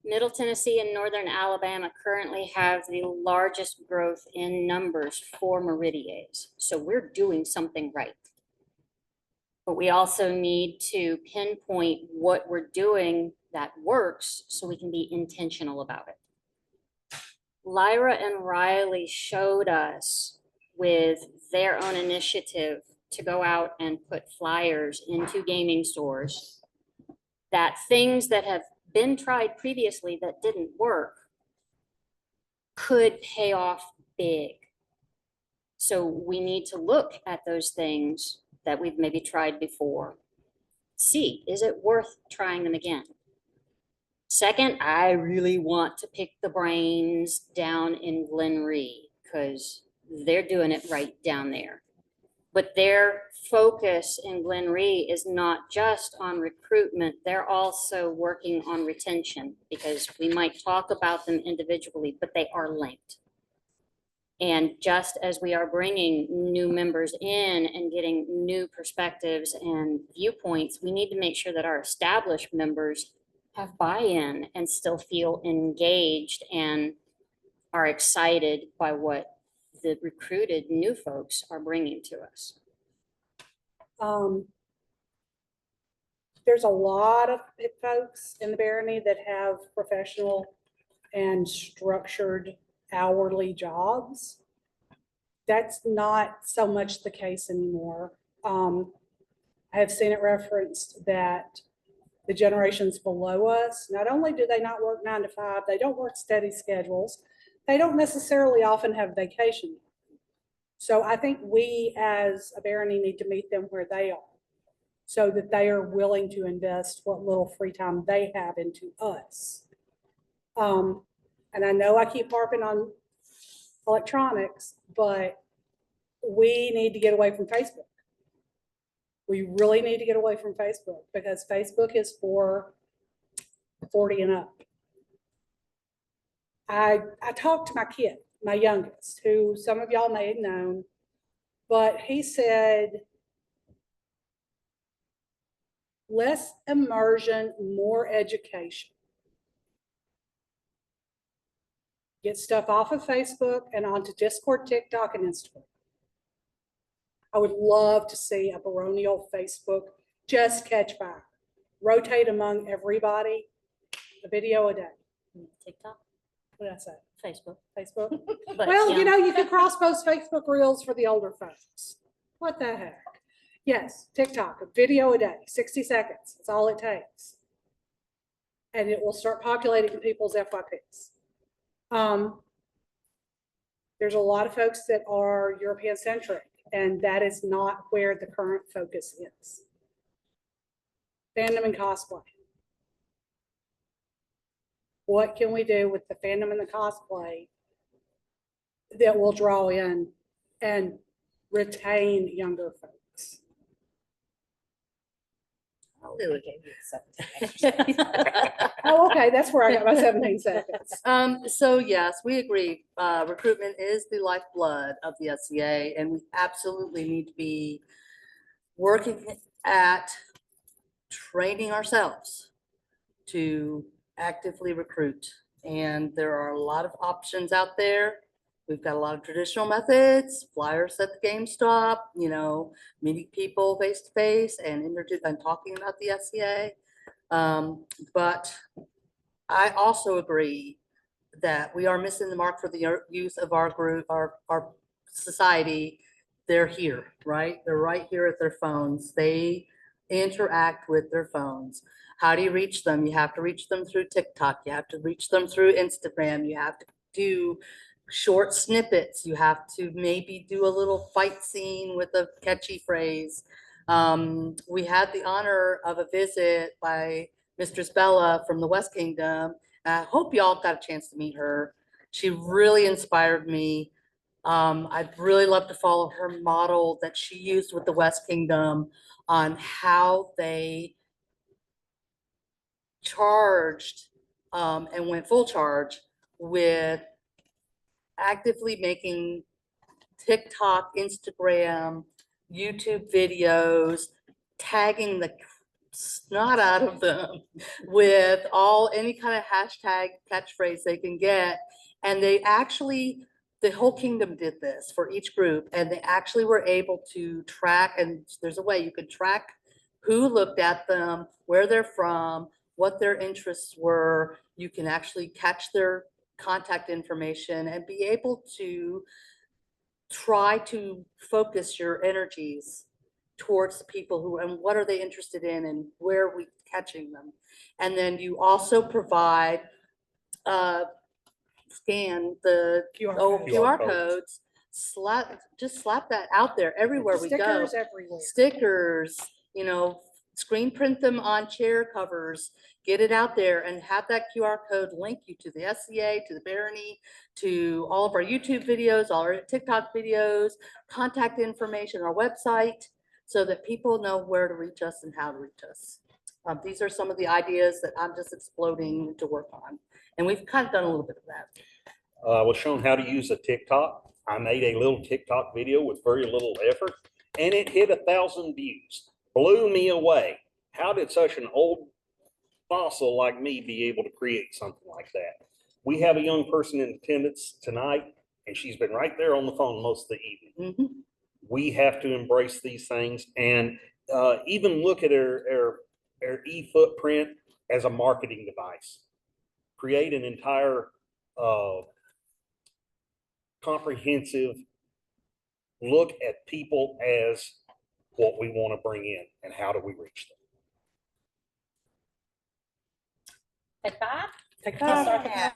Middle Tennessee and Northern Alabama currently have the largest growth in numbers for Meridians. So we're doing something right. But we also need to pinpoint what we're doing that works so we can be intentional about it. Lyra and Riley showed us with their own initiative to go out and put flyers into gaming stores that things that have been tried previously that didn't work could pay off big. So we need to look at those things that we've maybe tried before. See, is it worth trying them again? Second, I really want to pick the brains down in Glen Ree because they're doing it right down there. But their focus in Glen Ree is not just on recruitment, they're also working on retention, because we might talk about them individually, but they are linked. And just as we are bringing new members in and getting new perspectives and viewpoints, we need to make sure that our established members have buy-in and still feel engaged and are excited by what the recruited new folks are bringing to us. There's a lot of folks in the Barony that have professional and structured hourly jobs. That's not so much the case anymore. I have seen it referenced that the generations below us, not only do they not work 9 to 5, they don't work steady schedules. They don't necessarily often have vacation. So I think we as a Barony need to meet them where they are, so that they are willing to invest what little free time they have into us. And I know I keep harping on electronics, but we need to get away from Facebook. We really need to get away from Facebook, because Facebook is for 40 and up. I talked to my kid, my youngest, who some of y'all may have known, but he said, less immersion, more education. Get stuff off of Facebook and onto Discord, TikTok, and Instagram. I would love to see a baronial Facebook just catch fire. Rotate among everybody, a video a day. TikTok, What did I say? Facebook. Facebook? But, Well, yeah. you know, you can cross post Facebook reels for the older folks. What the heck? Yes, TikTok, a video a day, 60 seconds. That's all it takes. And it will start populating people's FYPs. There's a lot of folks that are European centric, and that is not where the current focus is. Fandom and cosplay. What can we do with the fandom and the cosplay that will draw in and retain younger folks? Oh, okay, that's where I got my 17 seconds. So yes, we agree. Recruitment is the lifeblood of the SCA, and we absolutely need to be working at training ourselves to actively recruit. And there are a lot of options out there. We've got a lot of traditional methods, flyers at the GameStop, you know, meeting people face to face and talking about the SCA. But I also agree that we are missing the mark for the youth of our group, our society. They're here, right? They're right here at their phones. They interact with their phones. How do you reach them? You have to reach them through TikTok. You have to reach them through Instagram. You have to do short snippets. You have to maybe do a little fight scene with a catchy phrase. We had the honor of a visit by Mistress Bella from the West Kingdom. I hope y'all got a chance to meet her. She really inspired me. I'd really love to follow her model that she used with the West Kingdom on how they charged and went full charge with actively making TikTok, Instagram, YouTube videos, tagging the snot out of them with any kind of hashtag catchphrase they can get. And they actually, the whole kingdom did this for each group, and they actually were able to track, and there's a way you could track who looked at them, where they're from, what their interests were. You can actually catch their contact information and be able to try to focus your energies towards the people who, and what are they interested in, and where are we catching them. And then you also provide scan the QR codes, just slap that out there everywhere we go. Stickers everywhere. Stickers, you know, screen print them on chair covers, get it out there and have that QR code link you to the SCA, to the Barony, to all of our YouTube videos, all our TikTok videos, contact information, our website, so that people know where to reach us and how to reach us. These are some of the ideas that I'm just exploding to work on. And we've kind of done a little bit of that. I was shown how to use a TikTok. I made a little TikTok video with very little effort, and it hit 1,000 views. Blew me away. How did such an old fossil like me be able to create something like that? We have a young person in attendance tonight, and she's been right there on the phone most of the evening. Mhm. We have to embrace these things and even look at our e-footprint as a marketing device. Create an entire comprehensive look at people as what we want to bring in and how do we reach them. Take five? Take Let's five. start the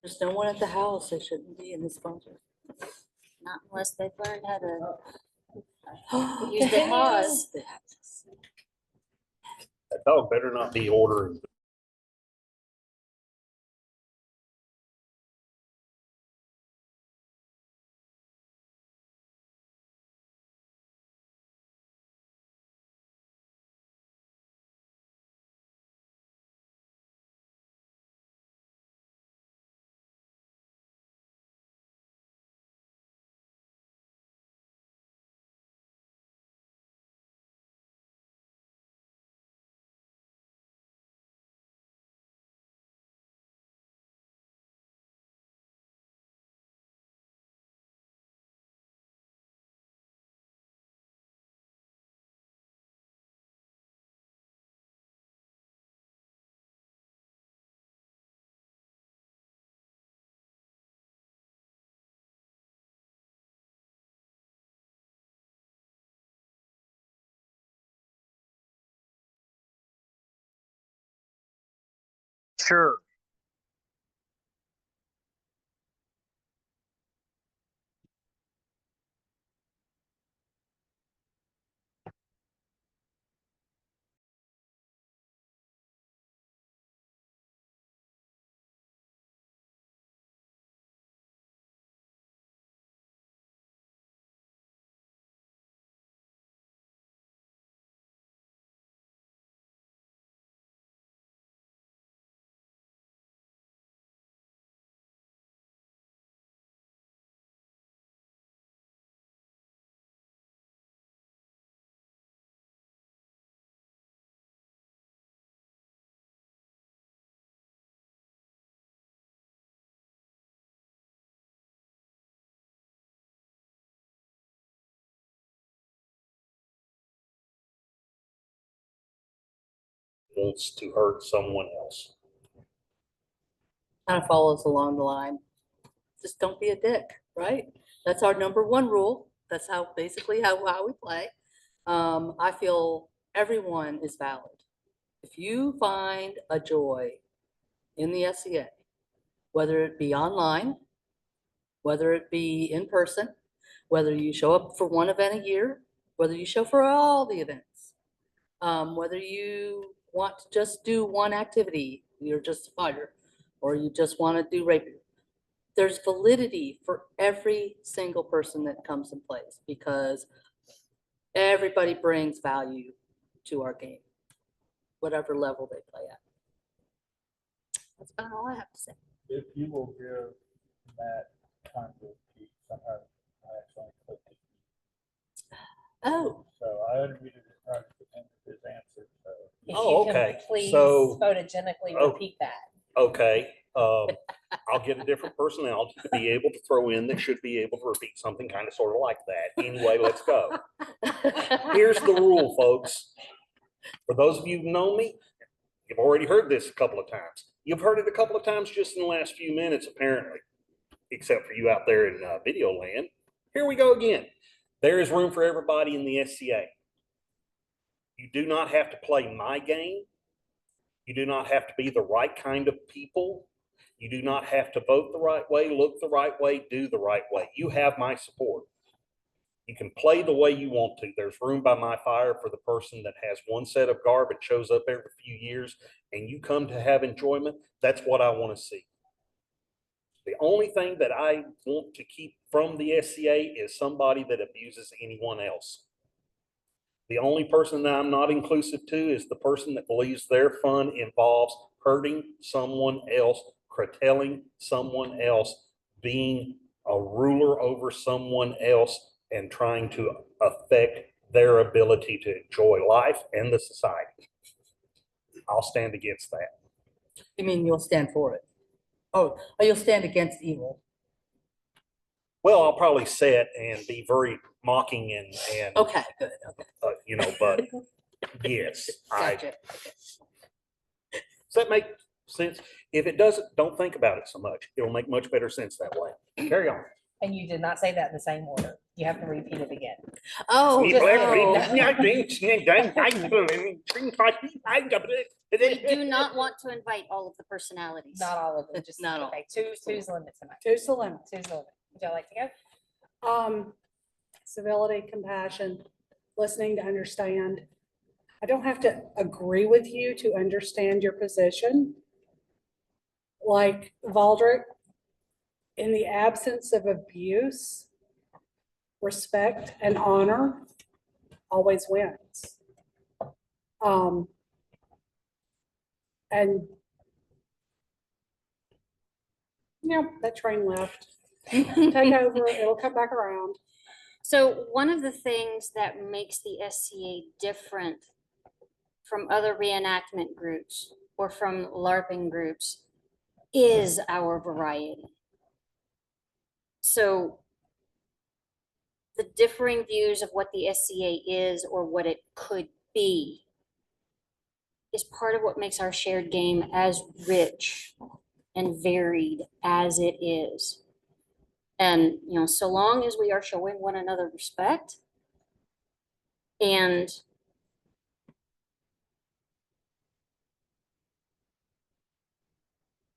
There's no one at the house. They shouldn't be in this sponsor. Not unless they've learned how to Use use the pause. That dog better not be ordering. Sure. Wants to hurt someone else. Kind of follows along the line. Just don't be a dick, right? That's our number one rule. That's how basically how we play. I feel everyone is valid. If you find a joy in the SCA, whether it be online, whether it be in person, whether you show up for one event a year, whether you show for all the events, whether you want to just do one activity, you're just a fighter, or you just want to do rapier. There's validity for every single person that comes and plays because everybody brings value to our game, whatever level they play at. That's about all I have to say. If you will give that time to repeat, somehow I actually clicked it. Oh, So I unmuted it right at the end of his answer, so. If Oh, you can okay. please So- photogenically Oh. repeat that. Okay, I'll get a different personality to be able to throw in that should be able to repeat something kind of sort of like that. Anyway, let's go. Here's the rule, folks. For those of you who know me, you've already heard this a couple of times. You've heard it a couple of times just in the last few minutes, apparently, except for you out there in video land. Here we go again. There is room for everybody in the SCA. You do not have to play my game. You do not have to be the right kind of people. You do not have to vote the right way, look the right way, do the right way. You have my support. You can play the way you want to. There's room by my fire for the person that has one set of garb and shows up every few years and you come to have enjoyment. That's what I want to see. The only thing that I want to keep from the SCA is somebody that abuses anyone else. The only person that I'm not inclusive to is the person that believes their fun involves hurting someone else, curtailing someone else, being a ruler over someone else, and trying to affect their ability to enjoy life and the society. I'll stand against that. you mean you'll stand for it? Oh, you'll stand against evil. Well, I'll probably sit and be very mocking and Okay, good. Okay. you know, but yes, Gotcha. does that make sense? If it doesn't, don't think about it so much. It'll make much better sense that way. Carry on. And you did not say that in the same order. You have to repeat it again. Oh, Just We do not want to invite all of the personalities. Not all of them, just, Not all. okay, two's the limit tonight. Two's the limit. Two's the limit. Would y'all like to go? Civility, compassion, listening to understand. I don't have to agree with you to understand your position. Like Valdrick, in the absence of abuse, respect and honor always wins. And that train left. Take over, it'll come back around. So one of the things that makes the SCA different from other reenactment groups or from LARPing groups is our variety. So the differing views of what the SCA is or what it could be is part of what makes our shared game as rich and varied as it is. And, so long as we are showing one another respect and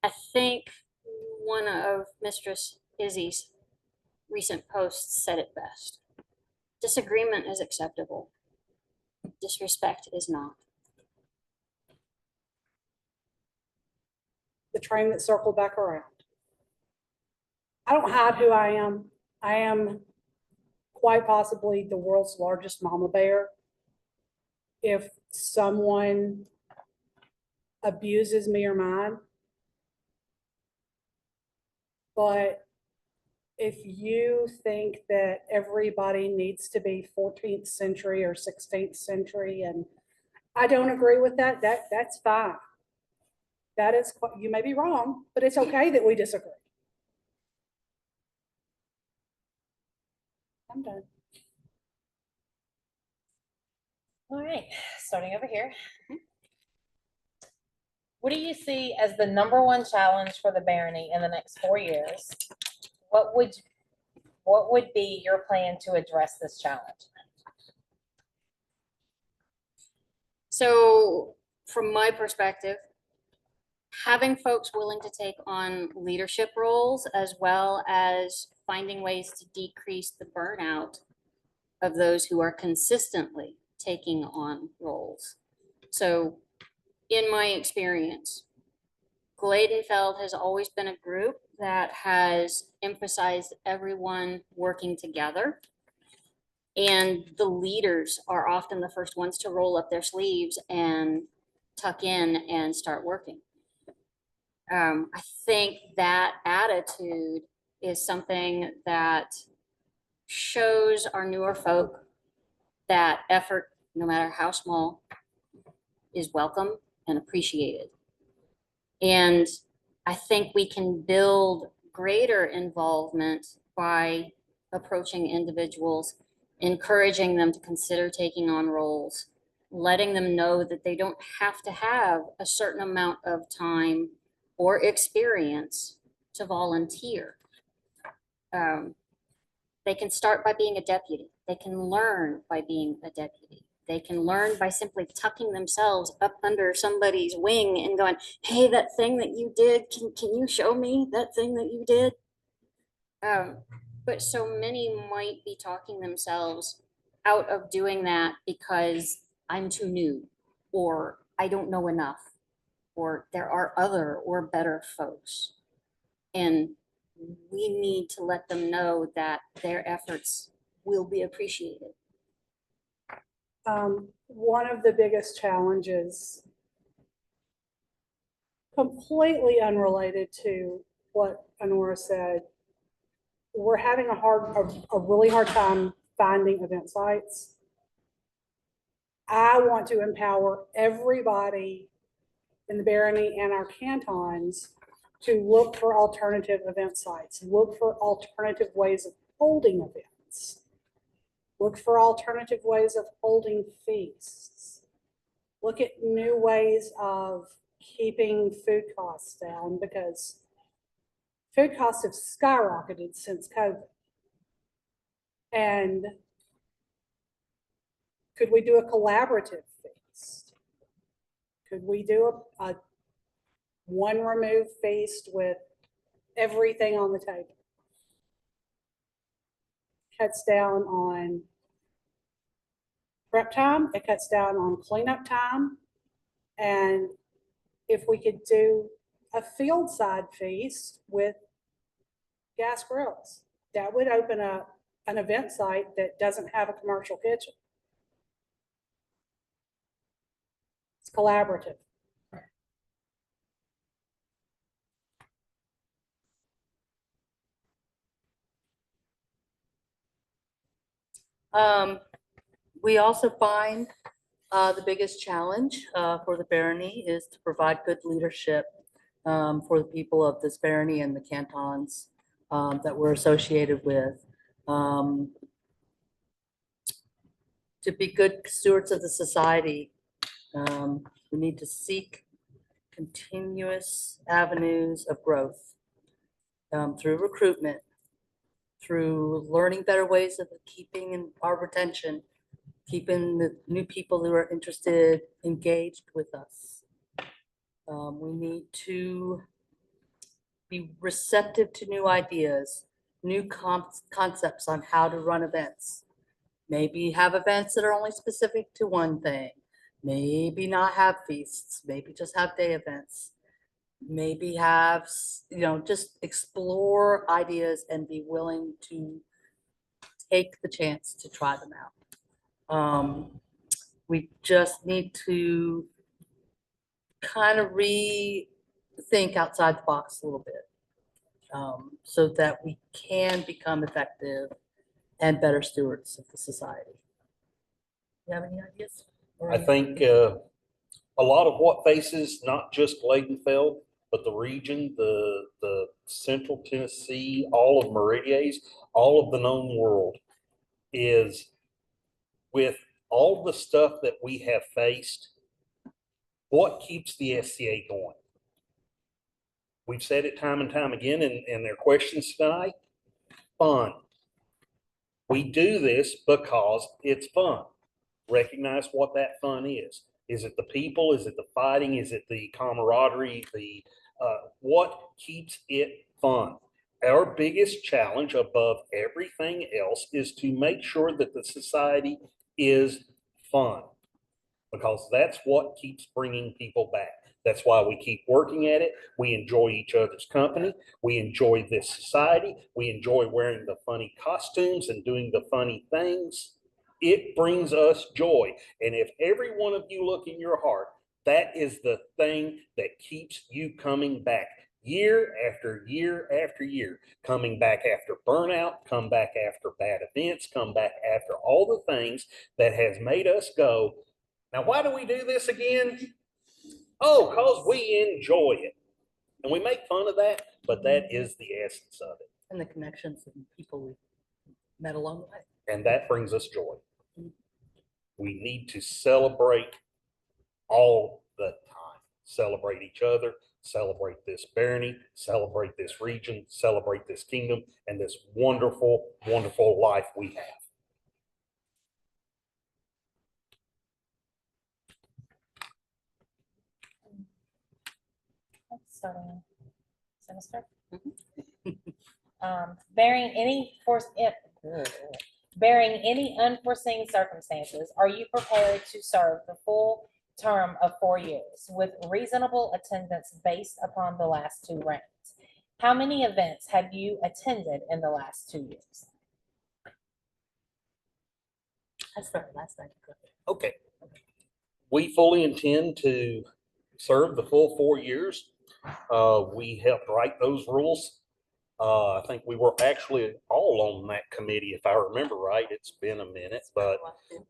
I think one of Mistress Izzy's recent posts said it best. Disagreement is acceptable. Disrespect is not. The train that circled back around. I don't hide who I am. I am quite possibly the world's largest mama bear. If someone abuses me or mine, but if you think that everybody needs to be 14th century or 16th century, and I don't agree with that, that's fine. That is, you may be wrong, but it's okay that we disagree. I'm done. All right, starting over here. What do you see as the #1 challenge for the barony in the next 4 years? What would be your plan to address this challenge? So from my perspective, having folks willing to take on leadership roles as well as finding ways to decrease the burnout of those who are consistently taking on roles. So in my experience, Glaedenfeld has always been a group that has emphasized everyone working together. And the leaders are often the first ones to roll up their sleeves and tuck in and start working. I think that attitude is something that shows our newer folk that effort, no matter how small, is welcome and appreciated. And I think we can build greater involvement by approaching individuals, encouraging them to consider taking on roles, letting them know that they don't have to have a certain amount of time or experience to volunteer. They can start by being a deputy. They can learn by being a deputy. They can learn by simply tucking themselves up under somebody's wing and going, hey, that thing that you did, can you show me that thing that you did? But so many might be talking themselves out of doing that because I'm too new, or I don't know enough, or there are other or better folks. And we need to let them know that their efforts will be appreciated. One of the biggest challenges, completely unrelated to what Honora said, we're having a really hard time finding event sites. I want to empower everybody in the barony and our cantons to look for alternative event sites, look for alternative ways of holding events, look for alternative ways of holding feasts, look at new ways of keeping food costs down, because food costs have skyrocketed since COVID. And could we do a collaborative feast? Could we do a one remove feast with everything on the table? Cuts down on prep time, it cuts down on cleanup time. And if we could do a field side feast with gas grills, that would open up an event site that doesn't have a commercial kitchen. It's collaborative. We also find the biggest challenge for the barony is to provide good leadership for the people of this barony and the cantons that we're associated with. To be good stewards of the society, we need to seek continuous avenues of growth through recruitment, through learning better ways of keeping in our retention, keeping the new people who are interested engaged with us. We need to be receptive to new ideas, new concepts on how to run events. Maybe have events that are only specific to one thing. Maybe not have feasts, maybe just have day events. Maybe have, just explore ideas and be willing to take the chance to try them out. We just need to kind of rethink outside the box a little bit so that we can become effective and better stewards of the society. You have any ideas? I think a lot of what faces not just Glaedenfeld, but the region, the central Tennessee, all of Meridia's, all of the known world is with all the stuff that we have faced, what keeps the SCA going? We've said it time and time again in their questions tonight, fun. We do this because it's fun. Recognize what that fun is. Is it the people? Is it the fighting? Is it the camaraderie? What keeps it fun? Our biggest challenge above everything else is to make sure that the society is fun, because that's what keeps bringing people back. That's why we keep working at it. We enjoy each other's company. We enjoy this society. We enjoy wearing the funny costumes and doing the funny things. It brings us joy. And if every one of you look in your heart, that is the thing that keeps you coming back year after year after year, coming back after burnout, come back after bad events, come back after all the things that has made us go, now why do we do this again? Oh, because we enjoy it. And we make fun of that, but that is the essence of it. And the connections and people we met along the way. And that brings us joy. We need to celebrate all the time. Celebrate each other, celebrate this barony, celebrate this region, celebrate this kingdom, and this wonderful, wonderful life we have. Starting Sinister. Bearing any unforeseen circumstances, are you prepared to serve the full term of 4 years with reasonable attendance based upon the last 2 reigns? How many events have you attended in the last 2 years? I started last night. Okay. We fully intend to serve the full 4 years. We helped write those rules. I think we were actually all on that committee, if I remember right. It's been a minute, but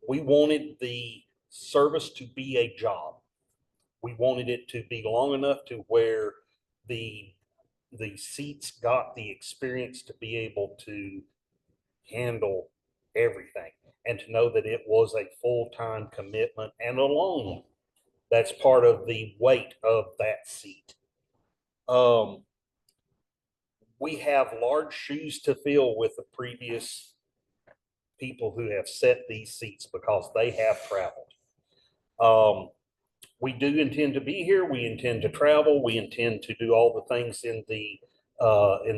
we wanted the service to be a job. We wanted it to be long enough to where the seats got the experience to be able to handle everything and to know that it was a full-time commitment and a long one. That's part of the weight of that seat. We have large shoes to fill with the previous people who have set these seats because they have traveled. We do intend to be here. We intend to travel. We intend to do all the things in the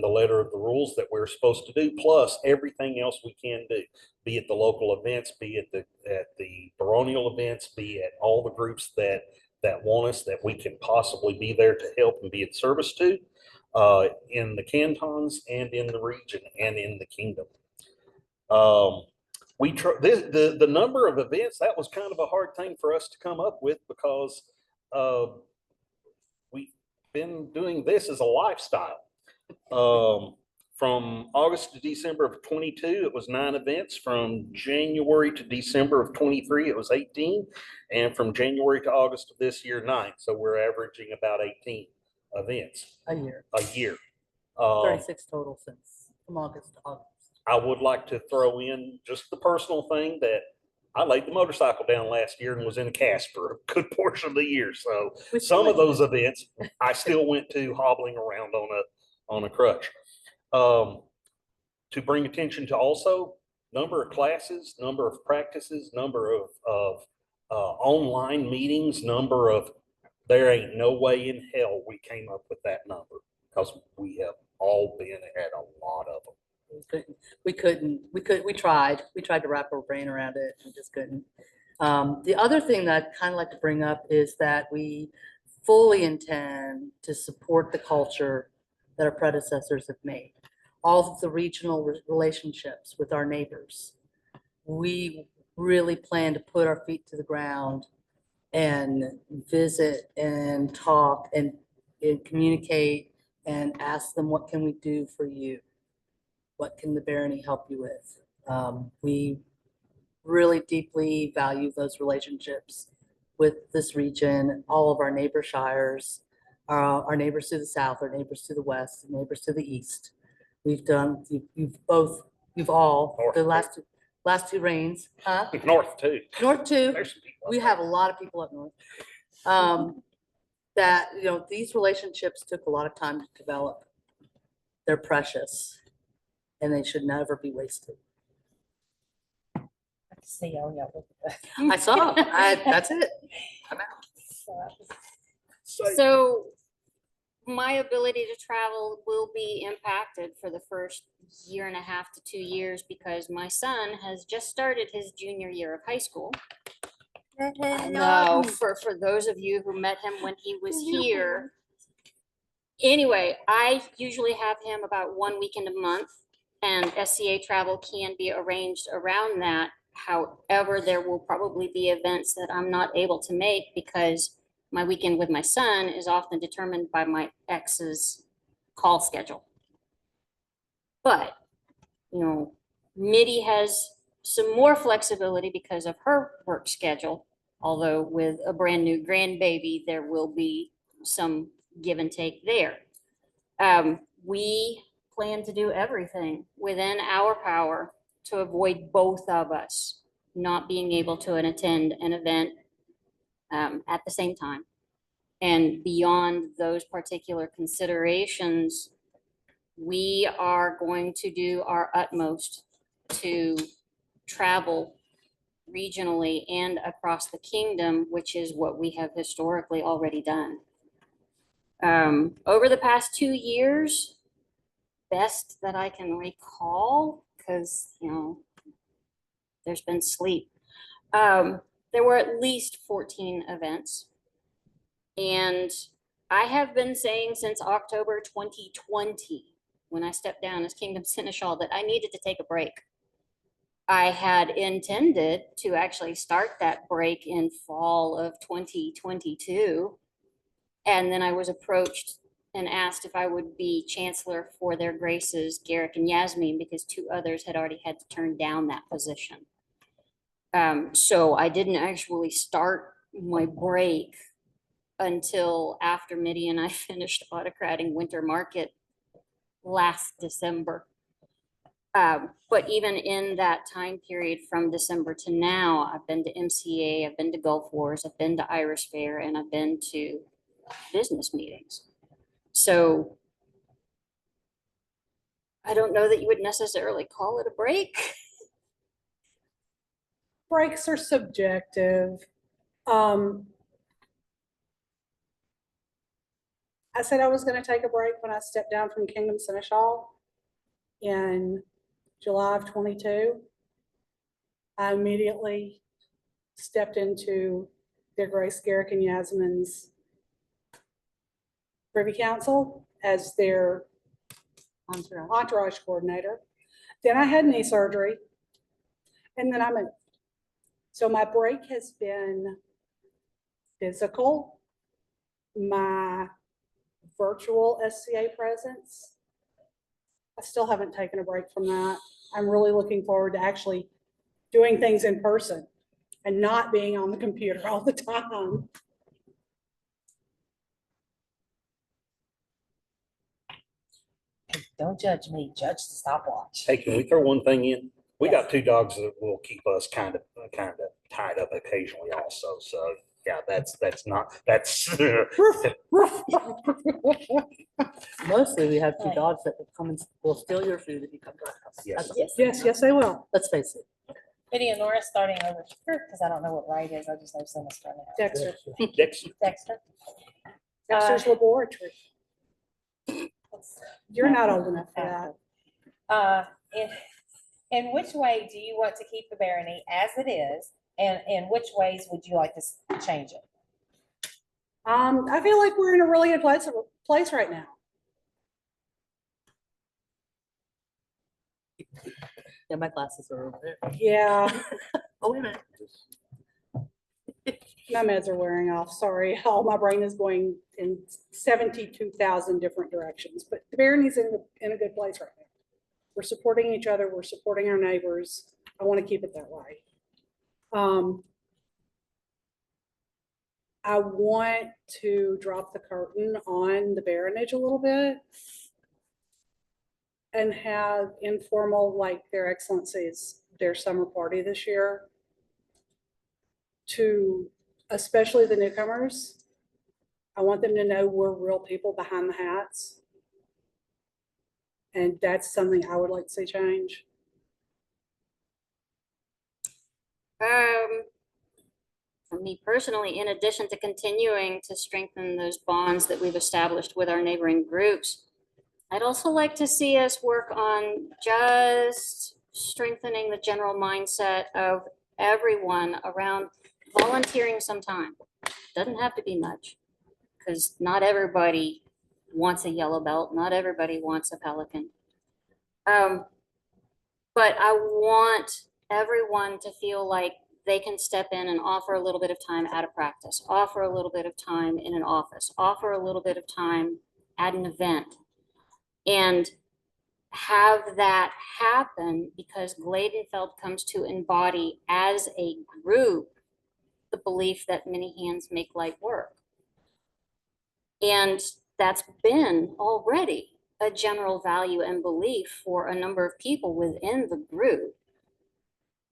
letter of the rules that we're supposed to do, plus everything else we can do, be it the local events, be it at the baronial events, be it all the groups that want us, that we can possibly be there to help and be of service to, in the cantons and in the region and in the kingdom. The number of events, that was kind of a hard thing for us to come up with, because we've been doing this as a lifestyle. From August to December of 22, it was 9 events. From January to December of 23, it was 18. And from January to August of this year, 9. So we're averaging about 18 events A year, a year. 36 total since from August to August. I would like to throw in just the personal thing that I laid the motorcycle down last year and was in a cast for a good portion of the year. So some of those events I still went to hobbling around on a crutch. To bring attention to also number of classes, number of practices, number of online meetings, there ain't no way in hell we came up with that number, because we have all been at a lot of them. We tried to wrap our brain around it and just couldn't. The other thing that I'd kind of like to bring up is that we fully intend to support the culture that our predecessors have made. All of the regional relationships with our neighbors. We really plan to put our feet to the ground and visit and talk and communicate and ask them, what can we do for you? What can the barony help you with? We really deeply value those relationships with this region, all of our neighbor shires, our neighbors to the south, our neighbors to the west, neighbors to the east. We've done, you've all, North the last two reigns, huh? North too. North too. There's some people up We there. have a lot of people up north. That, these relationships took a lot of time to develop. They're precious and they should never be wasted. See, oh, yeah. I saw, that's it. I'm out. So my ability to travel will be impacted for the first 1.5 to 2 years, because my son has just started his junior year of high school. I know, for those of you who met him when he was here. Anyway, I usually have him about 1 weekend a month, and SCA travel can be arranged around that. However, there will probably be events that I'm not able to make, because my weekend with my son is often determined by my ex's call schedule. But, Mitty has some more flexibility because of her work schedule. Although with a brand new grandbaby, there will be some give and take there. We plan to do everything within our power to avoid both of us not being able to attend an event at the same time. And beyond those particular considerations, we are going to do our utmost to travel regionally and across the kingdom, which is what we have historically already done. Over the past 2 years, best that I can recall, because, there's been sleep. There were at least 14 events. And I have been saying since October 2020, when I stepped down as Kingdom Seneschal, that I needed to take a break. I had intended to actually start that break in fall of 2022. And then I was approached and asked if I would be chancellor for their graces, Garrick and Yasmin, because 2 others had already had to turn down that position. So I didn't actually start my break until after Mitty and I finished autocrating Winter Market last December. But even in that time period from December to now, I've been to MCA, I've been to Gulf Wars, I've been to Irish Fair, and I've been to business meetings. So I don't know that you would necessarily call it a break. breaks are subjective. I said I was going to take a break when I stepped down from Kingdom Seneschal in July of 22. I immediately stepped into their Grace Garrick and Yasmin's Privy Council as their entourage coordinator. Then I had knee surgery, and then I moved. So my break has been physical, my virtual SCA presence. I still haven't taken a break from that. I'm really looking forward to actually doing things in person and not being on the computer all the time. Don't judge me, judge the stopwatch. Hey, can we throw one thing in? We got two dogs that will keep us kind of tied up occasionally also. So yeah, that's Mostly we have two Right. dogs that will come and will steal your food if you come to our house. Yes. That's- Yes, they will. Let's face it. Video starting over here, because I don't know what right is, I just know Sinister now. Dexter, Dexter. Dexter's Laboratory. You're not old enough for that. In which way do you want to keep the barony as it is, and in which ways would you like to change it? I feel like we're in a really good place right now. Yeah, my glasses are over there. Yeah, Oh, wait a minute. my meds are wearing off. Sorry, all my brain is going in 72,000 different directions. But the barony's in a good place right now. We're supporting each other. We're supporting our neighbors. I want to keep it that way. I want to drop the curtain on the baronage a little bit and have informal, like their excellencies, their summer party this year, to especially the newcomers. I want them to know we're real people behind the hats. And that's something I would like to see change. For me personally, in addition to continuing to strengthen those bonds that we've established with our neighboring groups, I'd also like to see us work on just strengthening the general mindset of everyone around volunteering some time. Doesn't have to be much, because not everybody wants a yellow belt. Not everybody wants a pelican. But I want everyone to feel like they can step in and offer a little bit of time at a practice, offer a little bit of time in an office, offer a little bit of time at an event, and have that happen, because Glaedenfeld comes to embody as a group the belief that many hands make light work. And that's been already a general value and belief for a number of people within the group.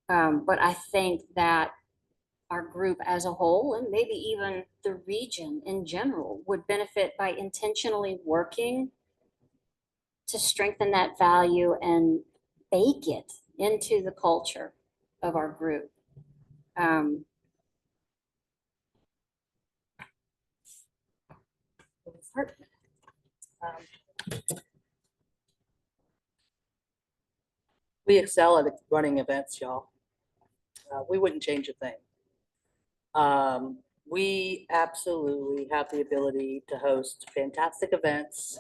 But I think that our group as a whole, and maybe even the region in general, would benefit by intentionally working to strengthen that value and bake it into the culture of our group. We excel at running events, y'all. We wouldn't change a thing. We absolutely have the ability to host fantastic events.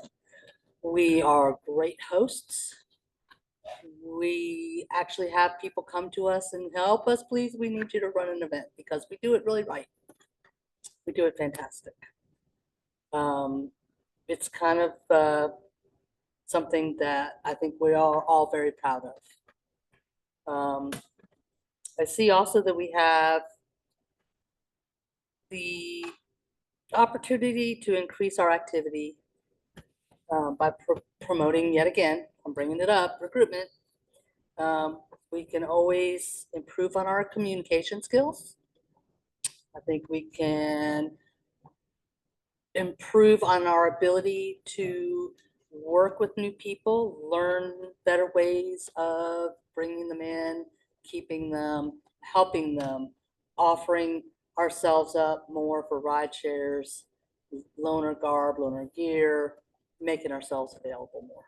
We are great hosts. We actually have people come to us and help us, please. We need you to run an event, because we do it really right. We do it fantastic. It's kind of something that I think we are all very proud of. I see also that we have the opportunity to increase our activity by promoting, yet again, I'm bringing it up, recruitment. We can always improve on our communication skills. I think we can improve on our ability to work with new people, learn better ways of bringing them in, keeping them, helping them, offering ourselves up more for ride shares, loaner garb, loaner gear, making ourselves available more.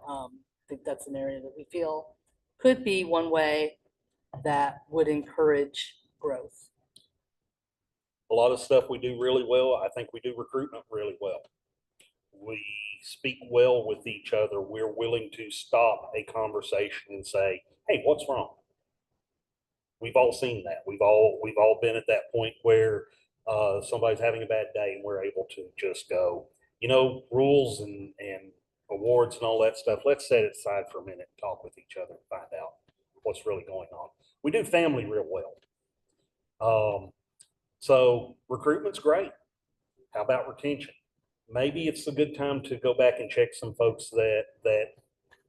I think that's an area that we feel could be one way that would encourage growth. A lot of stuff we do really well. I think we do recruitment really well. We speak well with each other. We're willing to stop a conversation and say, hey, what's wrong? We've all seen that. We've all been at that point where somebody's having a bad day and we're able to just go, rules and awards and all that stuff. Let's set it aside for a minute and talk with each other and find out what's really going on. We do family real well. So recruitment's great. How about retention? Maybe it's a good time to go back and check some folks that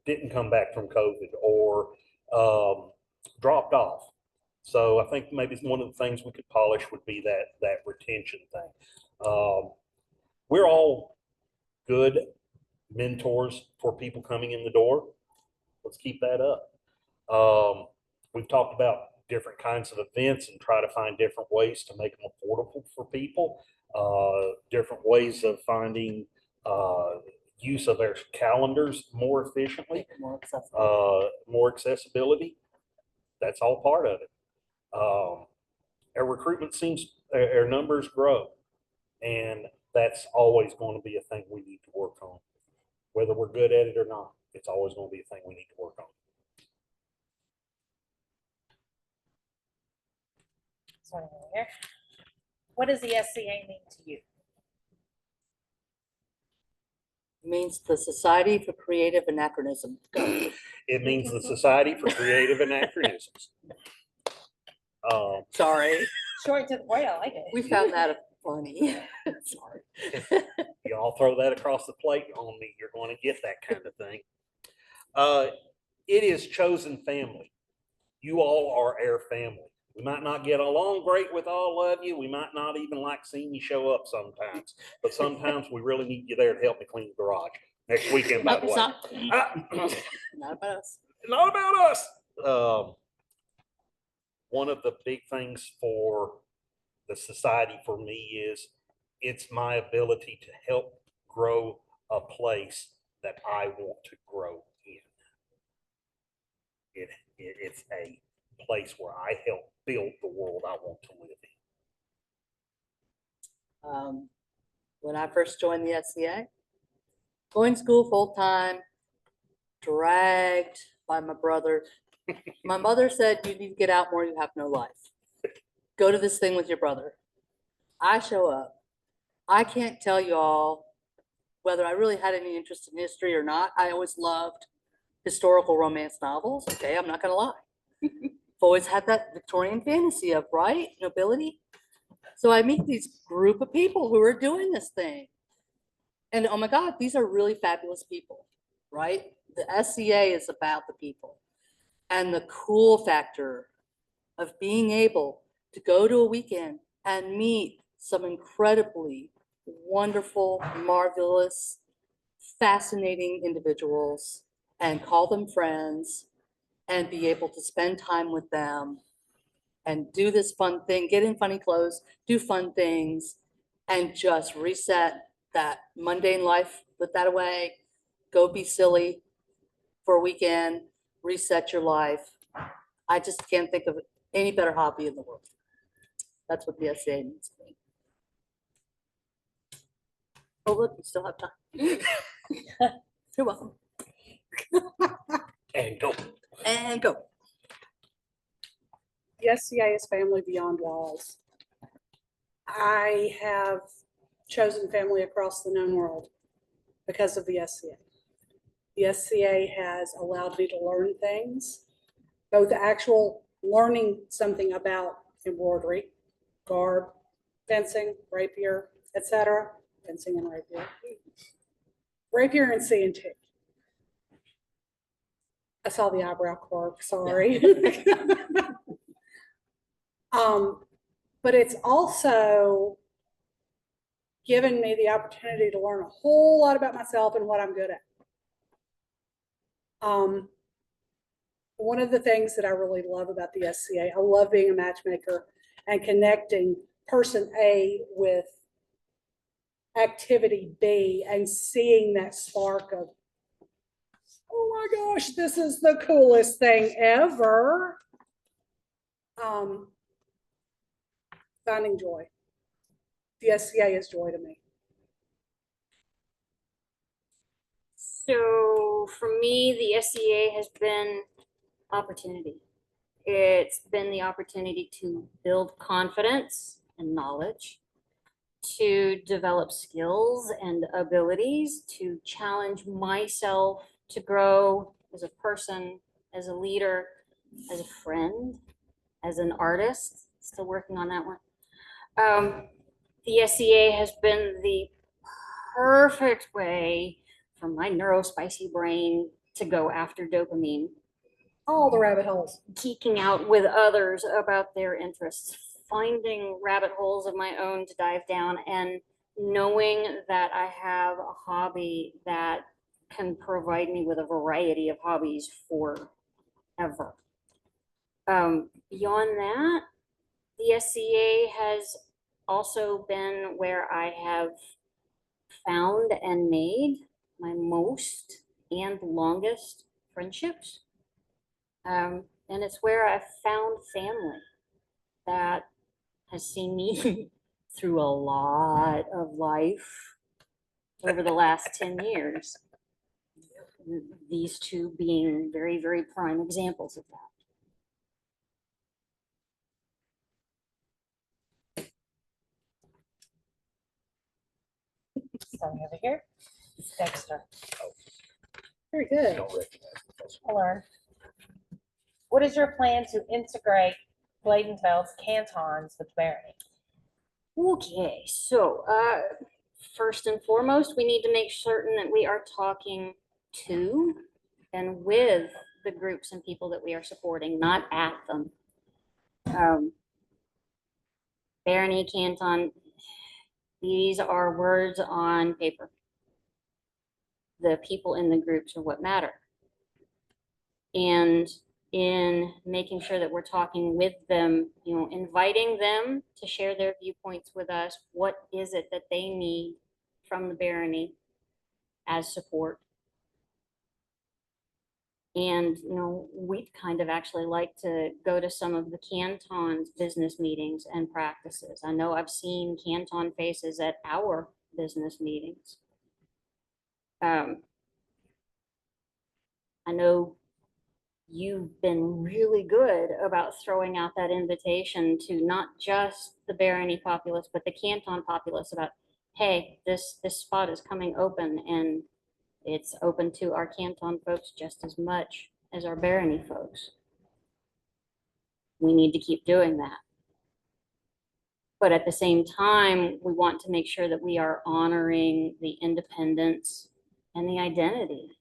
didn't come back from COVID or dropped off. So I think maybe one of the things we could polish would be that retention thing. We're all good mentors for people coming in the door. Let's keep that up. We've talked about different kinds of events and try to find different ways to make them affordable for people. Different ways of finding use of our calendars more efficiently, more accessibility. That's all part of it. Our recruitment our numbers grow, and that's always going to be a thing we need to work on. Whether we're good at it or not, it's always going to be a thing we need to work on. Sorry, here. What does the SCA mean to you? Means the Society for Creative Anachronism. Go. It means the Society for Creative Anachronisms. Sorry, Short to the point, I like it. we found that funny. Sorry. You all throw that across the plate on me, you're going to get that kind of thing. It is chosen family. You all are our family. We might not get along great with all of you. We might not even like seeing you show up sometimes, but sometimes we really need you there to help me clean the garage. Next weekend, by the way. Not about us. Not about us. One of the big things for the society for me is it's my ability to help grow a place that I want to grow in. It's a place where I help build the world I want to live in. When I first joined the SCA, going to school full-time, dragged by my brother. My mother said, you need to get out more, you have no life. Go to this thing with your brother. I show up. I can't tell you all whether I really had any interest in history or not. I always loved historical romance novels. Okay, I'm not gonna lie. I've always had that Victorian fantasy of, right, nobility. So I meet these group of people who are doing this thing. And oh my God, these are really fabulous people, right? The SCA is about the people. And the cool factor of being able to go to a weekend and meet some incredibly wonderful, marvelous, fascinating individuals and call them friends and be able to spend time with them and do this fun thing, get in funny clothes, do fun things, and just reset that mundane life, put that away, go be silly for a weekend, reset your life. I just can't think of any better hobby in the world. That's what the SCA means to me. Oh, look, we still have time. You're welcome. And go. And go. The SCA is family beyond walls. I have chosen family across the known world because of the SCA. The SCA has allowed me to learn things, both actual learning something about embroidery, garb, fencing, rapier, etc. Fencing and rapier. Rapier and C&T. I saw the eyebrow quirk, sorry. But it's also given me the opportunity to learn a whole lot about myself and what I'm good at. one of the things that I really love about the SCA, I love being a matchmaker and connecting person A with activity B and seeing that spark of, oh my gosh, this is the coolest thing ever. Finding joy. The SCA is joy to me. So for me, the SCA has been opportunity. It's been the opportunity to build confidence and knowledge, to develop skills and abilities, to challenge myself, to grow as a person, as a leader, as a friend, as an artist. Still working on that one. The SCA has been the perfect way for my neurospicy brain to go after dopamine, All the rabbit holes. geeking out with others about their interests, finding rabbit holes of my own to dive down, and knowing that I have a hobby that can provide me with a variety of hobbies forever. Beyond that, the SCA has also been where I have found and made my most and longest friendships. And it's where I've found family that has seen me through a lot of life over the last 10 years. These two being very, very prime examples of that. Starting over here, Dexter. Very good. Don't recognize. I'll learn. What is your plan to integrate Glaedenfeld's cantons with Barony? Okay, so first and foremost, we need to make certain that we are talking to and with the groups and people that we are supporting, not at them. Barony, canton, these are words on paper. The people in the groups are what matter. And in making sure that we're talking with them, you know, inviting them to share their viewpoints with us. What is it that they need from the barony as support? And, you know, we'd kind of actually like to go to some of the canton's business meetings and practices. I know I've seen canton faces at our business meetings. I know you've been really good about throwing out that invitation to not just the barony populace, but the canton populace about, hey, this spot is coming open and it's open to our canton folks just as much as our barony folks. We need to keep doing that. But at the same time, we want to make sure that we are honoring the independence and the identity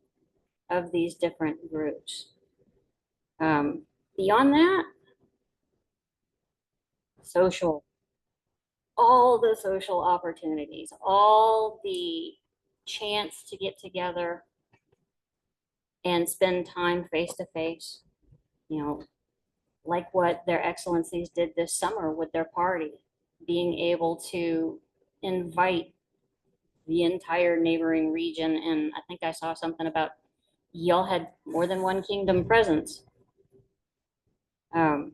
of these different groups. Beyond that, social, all the social opportunities, all the chance to get together and spend time face to face, you know, like what their excellencies did this summer with their party, being able to invite the entire neighboring region. And I think I saw something about y'all had more than one kingdom presence. 5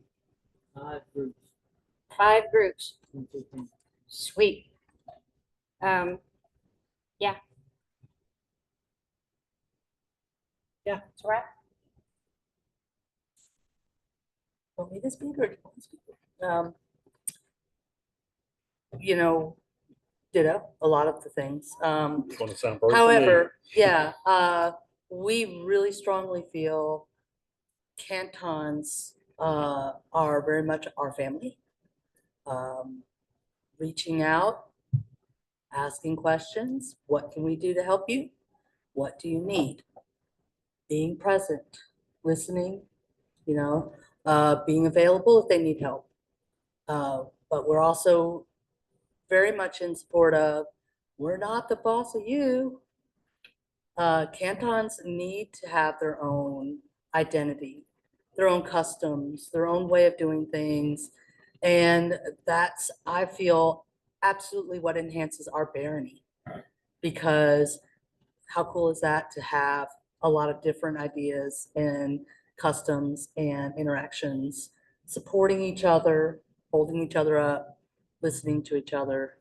groups. 5 groups. Sweet. Yeah. Yeah. It's a wrap. Want me to speak or do you want to speak? You know, ditto a lot of the things. It's gonna sound very familiar. However, yeah, we really strongly feel cantons are very much our family. Reaching out, asking questions, what can we do to help you? What do you need? Being present, listening, you know, being available if they need help. But we're also very much in support of, we're not the boss of you. Cantons need to have their own identity. their own customs, their own way of doing things. And that's, I feel, absolutely what enhances our barony. Because how cool is that to have a lot of different ideas and customs and interactions, supporting each other, holding each other up, listening to each other,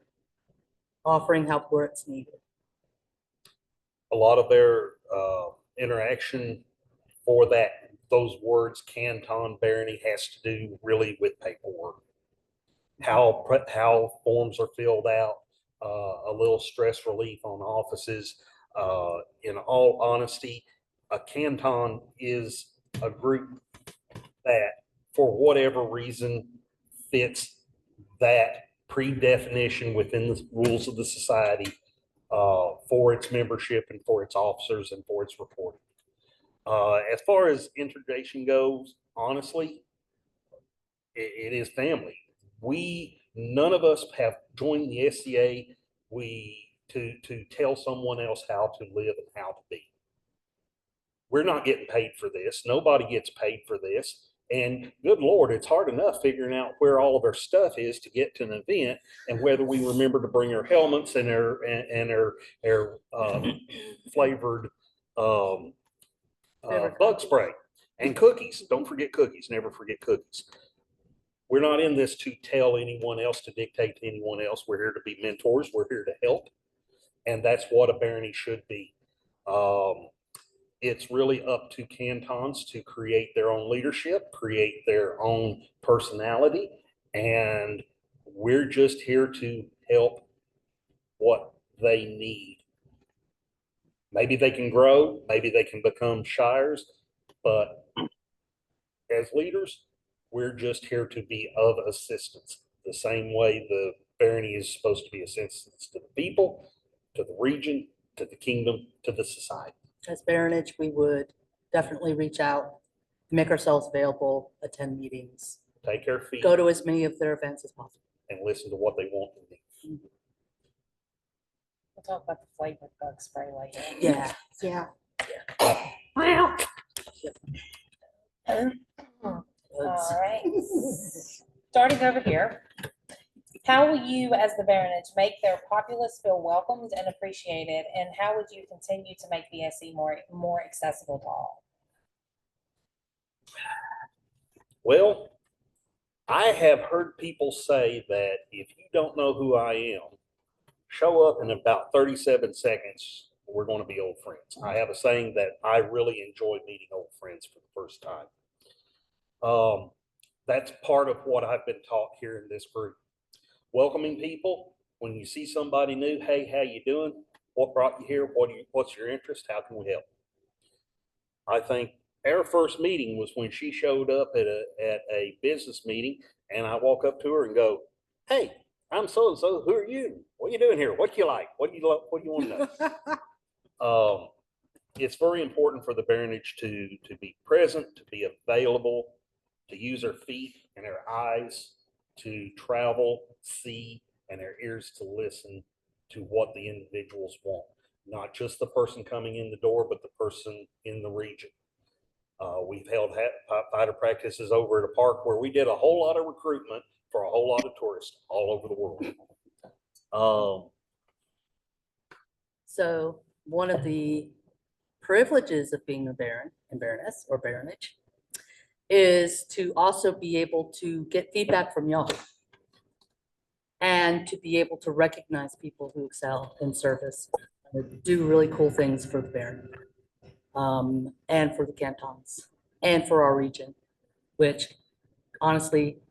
offering help where it's needed. A lot of their interaction for those words, canton, barony, has to do really with paperwork. How forms are filled out, a little stress relief on offices. In all honesty, a canton is a group that, for whatever reason, fits that pre-definition within the rules of the society for its membership and for its officers and for its reporting. As far as integration goes, honestly, it is family. None of us have joined the SCA to tell someone else how to live and how to be. We're not getting paid for this. Nobody gets paid for this. And good Lord, it's hard enough figuring out where all of our stuff is to get to an event, and whether we remember to bring our helmets and our flavored bug spray and cookies. Don't forget cookies. Never forget cookies. We're not in this to tell anyone else, to dictate to anyone else. We're here to be mentors. We're here to help. And that's what a barony should be. It's really up to cantons to create their own leadership, create their own personality, and we're just here to help what they need. Maybe they can grow, maybe they can become shires, but as leaders, we're just here to be of assistance. The same way the barony is supposed to be assistance to the people, to the region, to the kingdom, to the society. As baronage, we would definitely reach out, make ourselves available, attend meetings, Take our feet go to as many of their events as possible. and listen to what they want and need. We'll talk about the flavored bug spray later. Yeah. Yeah. Wow. It's- All right. Starting over here, how will you, as the baronage, make their populace feel welcomed and appreciated, and how would you continue to make the SE more accessible to all? Well, I have heard people say that if you don't know who I am, show up in about 37 seconds, we're going to be old friends. I have a saying that I really enjoy meeting old friends for the first time. That's part of what I've been taught here in this group. Welcoming people. When you see somebody new, hey, how you doing? What brought you here? What's your interest? How can we help? I think our first meeting was when she showed up at a business meeting, and I walk up to her and go, "Hey, I'm so and so. Who are you? What are you doing here? What do you like? What do you want to know?" It's very important for the baronage to be present, to be available, to use our feet and our eyes to travel, see, and our ears to listen to what the individuals want. Not just the person coming in the door, but the person in the region. We've held fighter practices over at a park where we did a whole lot of recruitment for a whole lot of tourists all over the world. So one of the privileges of being a baron and baroness or baronage is to also be able to get feedback from y'all and to be able to recognize people who excel in service and do really cool things for the baron, and for the cantons and for our region, which honestly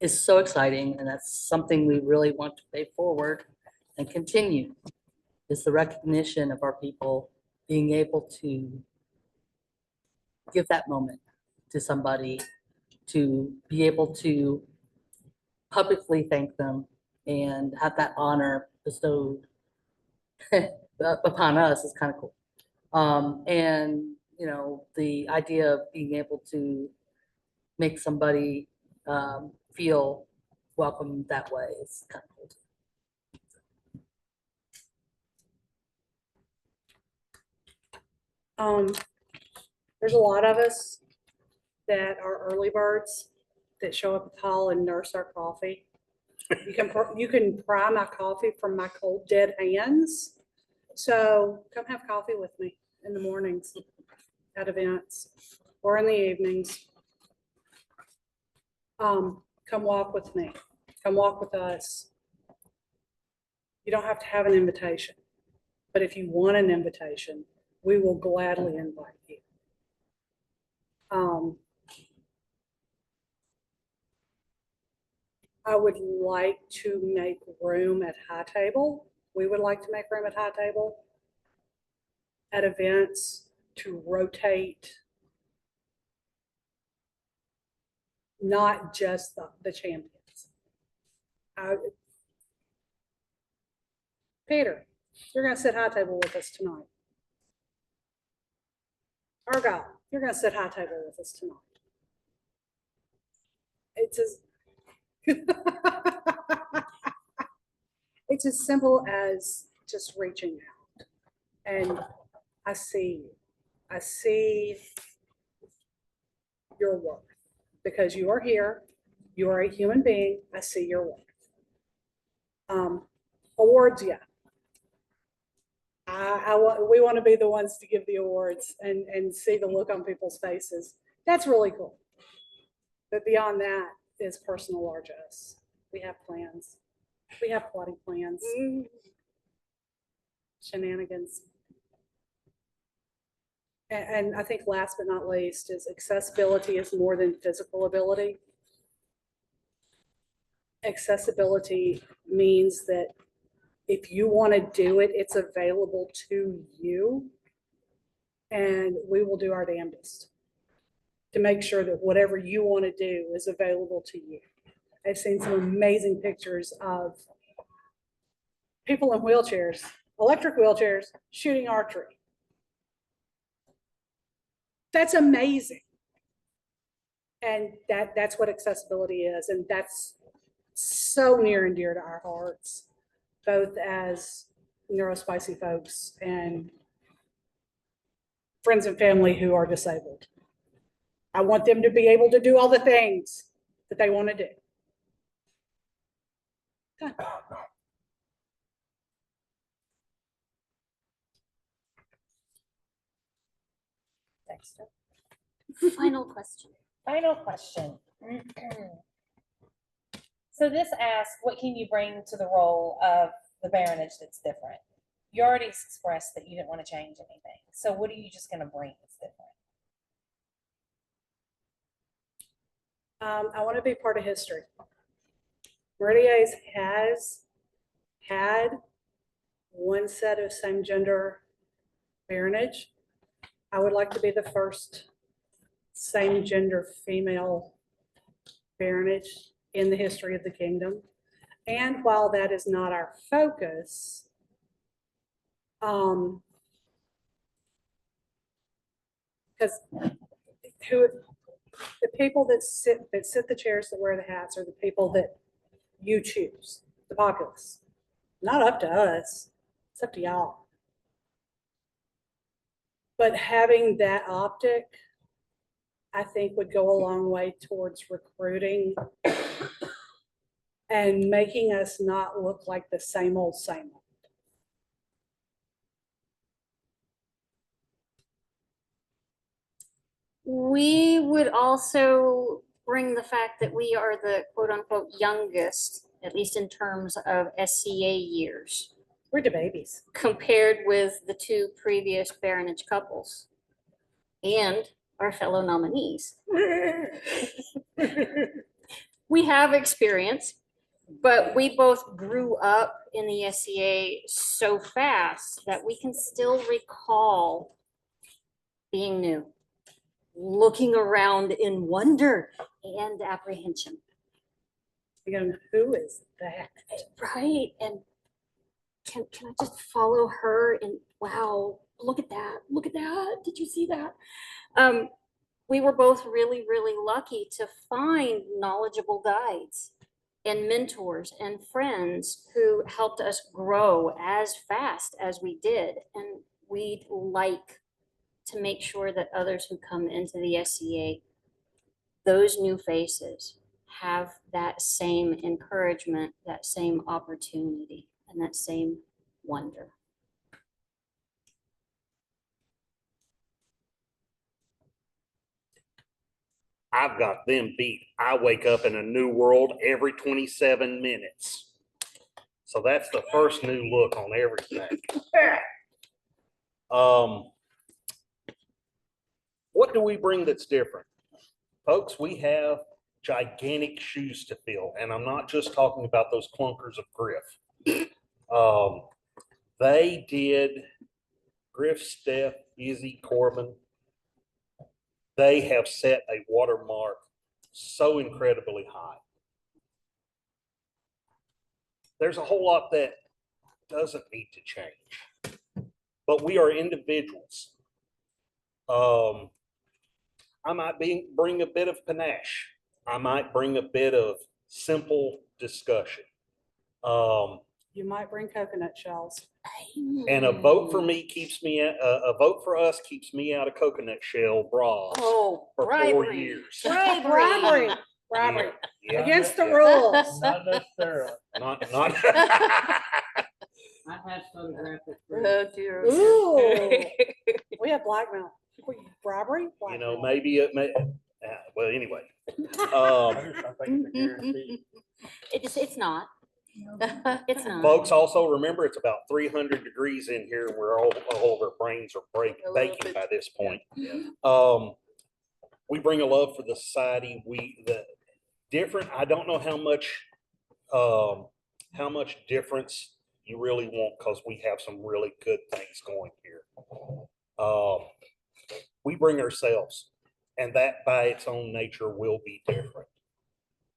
is so exciting. And that's something we really want to pay forward and continue, is the recognition of our people being able to give that moment to somebody, to be able to publicly thank them and have that honor bestowed upon us is kind of cool. And, you know, the idea of being able to make somebody feel welcome that way is kind of cool. There's a lot of us. that are early birds that show up at the hall and nurse our coffee. You can pry my coffee from my cold, dead hands. So come have coffee with me in the mornings at events or in the evenings. Come walk with me. Come walk with us. You don't have to have an invitation, but if you want an invitation, we will gladly invite you. I would like to make room at High Table. We would like to make room at High Table at events to rotate not just the champions. Peter, you're going to sit High Table with us tonight. Argyle, you're going to sit High Table with us tonight. It's as it's as simple as just reaching out. And I see you. I see your worth because you are here. You are a human being. I see your worth. Awards, yeah. We want to be the ones to give the awards and see the look on people's faces. That's really cool. But beyond that is personal largesse. We have plans. We have plotting plans. Shenanigans. And I think last but not least is accessibility is more than physical ability. Accessibility means that if you want to do it, it's available to you. And we will do our damnedest to make sure that whatever you want to do is available to you. I've seen some amazing pictures of people in wheelchairs, electric wheelchairs, shooting archery. That's amazing. And that's what accessibility is. And that's so near and dear to our hearts, both as neurospicy folks and friends and family who are disabled. I want them to be able to do all the things that they want to do. Done. Dexter. Final question. Final question. So this asks, what can you bring to the role of the baronage that's different? You already expressed that you didn't want to change anything. So what are you just going to bring that's different? I want to be part of history. Meridia's has had one set of same gender baronage. I would like to be the first same gender female baronage in the history of the kingdom. And while that is not our focus, because the people that sit the chairs, that wear the hats, are the people that you choose, the populace. Not up to us, it's up to y'all. But having that optic, I think, would go a long way towards recruiting and making us not look like the same old, same old. We would also bring the fact that we are the quote unquote youngest, at least in terms of SCA years, We're the babies. compared with the two previous baronage couples and our fellow nominees. We have experience, but we both grew up in the SCA so fast that we can still recall being new, looking around in wonder and apprehension. You know, who is that? Right, and can I just follow her and wow, look at that, did you see that? We were both really, really lucky to find knowledgeable guides and mentors and friends who helped us grow as fast as we did. And we'd like to make sure that others who come into the SCA those new faces have that same encouragement, that same opportunity, and that same wonder. I've got them beat. I wake up in a new world every 27 minutes. So that's the first new look on everything. What do we bring that's different? Folks, we have gigantic shoes to fill, and I'm not just talking about those clunkers of Griff. They did Griff, Steph, Izzy, Corbin. They have set a watermark so incredibly high. There's a whole lot that doesn't need to change, but we are individuals. I might bring a bit of panache. I might bring a bit of simple discussion. You might bring coconut shells. And a vote for me keeps me, a vote for us keeps me out of coconut shell bras Oh, for 4 bribery. years. Bribery, bribery, Yeah, against the yeah. rules. Not necessarily. Not. I have photographic Oh, dear. Ooh, we have blackmail. Bribery? You know, Blackmail. maybe it may, well, anyway. I think it's a guarantee. It's not. It's not. Folks, also remember, it's about 300 degrees in here. We're all of our brains are A little baking bit. by this point. We bring a love for the society. The different, I don't know how much difference you really want, because we have some really good things going here. We bring ourselves, and that by its own nature will be different.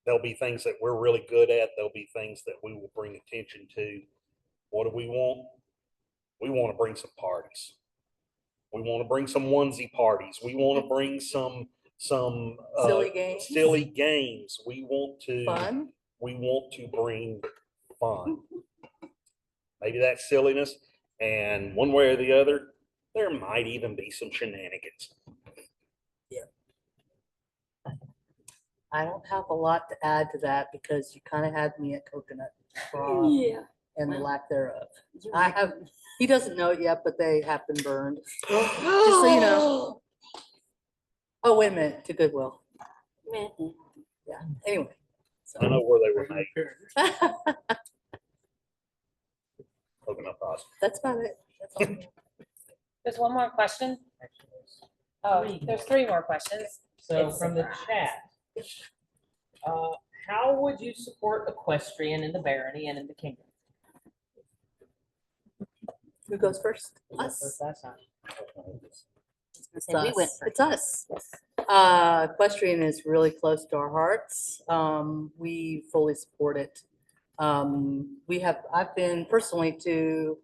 There'll be things that we're really good at. There'll be things that we will bring attention to. What do we want? We want to bring some parties. We want to bring some onesie parties. We want to bring some Silly games. silly games. We want to Fun. we want to bring fun. Maybe that's silliness, and one way or the other, there might even be some shenanigans. I don't have a lot to add to that because you kind of had me at coconut straw Yeah. and the lack thereof. He doesn't know it yet, but they have been burned. Just so you know. Oh, wait a minute, to Goodwill. Yeah, anyway. I know where they were made. So Coconut fries. that's about it. That's all. There's one more question. Oh, there's 3 more questions. So It's from the chat, how would you support equestrian in the barony and in the kingdom? Who goes first? Who goes Us. first last time? It's Say we us. went It's us. Yes. Equestrian is really close to our hearts. We fully support it. I've been personally to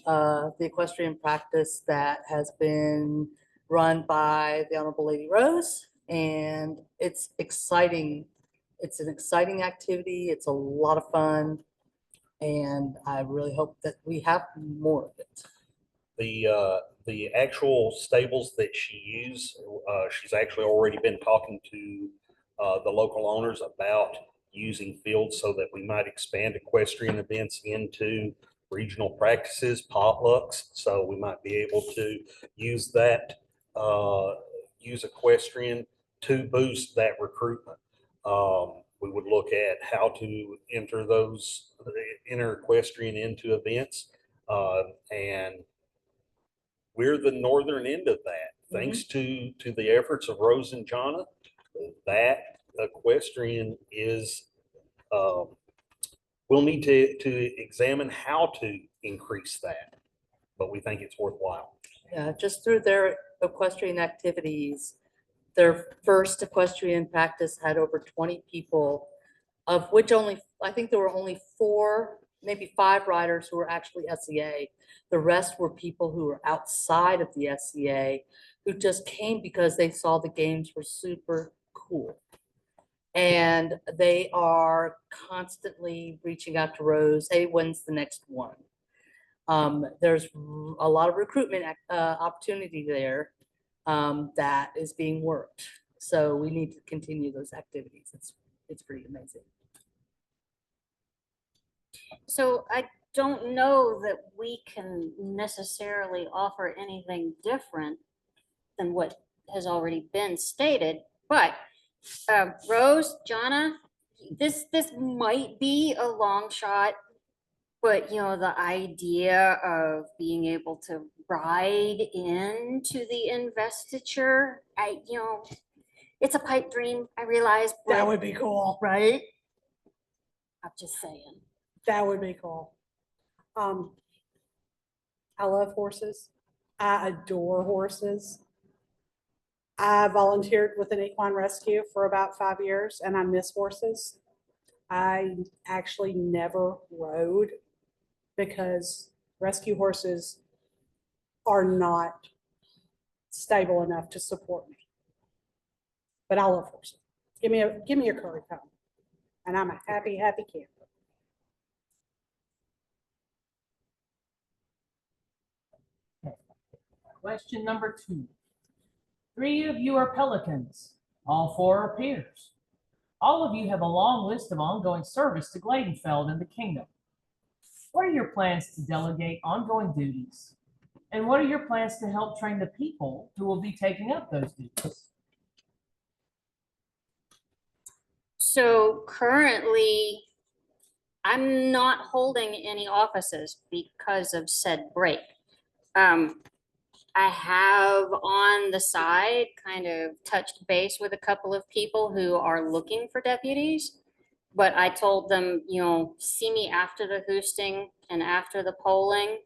the equestrian practice that has been run by the Honorable Lady Rose, and it's exciting. It's an exciting activity. It's a lot of fun, and I really hope that we have more of it. The actual stables that she used, she's actually already been talking to the local owners about using fields so that we might expand equestrian events into regional practices, potlucks. So we might be able to use that, use equestrian to boost that recruitment. We would look at how to enter equestrian into events, and we're the northern end of that. Thanks to the efforts of Rose and Jonna, that equestrian is, we'll need to examine how to increase that, but we think it's worthwhile. Yeah, just through their equestrian activities, their first equestrian practice had over 20 people, of which I think there were only 4, maybe 5 riders who were actually SEA. The rest were people who were outside of the SEA who just came because they saw the games were super cool. And they are constantly reaching out to Rose, hey, when's the next one? There's a lot of recruitment opportunity there that is being worked. So we need to continue those activities. It's pretty amazing. So I don't know that we can necessarily offer anything different than what has already been stated, but Rose, Jonna, this might be a long shot, but you know, the idea of being able to ride into the investiture, it's a pipe dream, I realize. That but- would be cool. Right? I'm just saying. That would be cool. I love horses. I adore horses. I volunteered with an equine rescue for about 5 years and I miss horses. I actually never rode because rescue horses are not stable enough to support me. But I love horses. Give me a curry comb and I'm a happy camper. Question number 2. 3 of you are pelicans. All 4 are peers. All of you have a long list of ongoing service to Glaedenfeld and the kingdom. What are your plans to delegate ongoing duties? And what are your plans to help train the people who will be taking up those duties? So currently, I'm not holding any offices because of said break. I have on the side kind of touched base with a couple of people who are looking for deputies. But I told them, see me after the hosting and after the polling.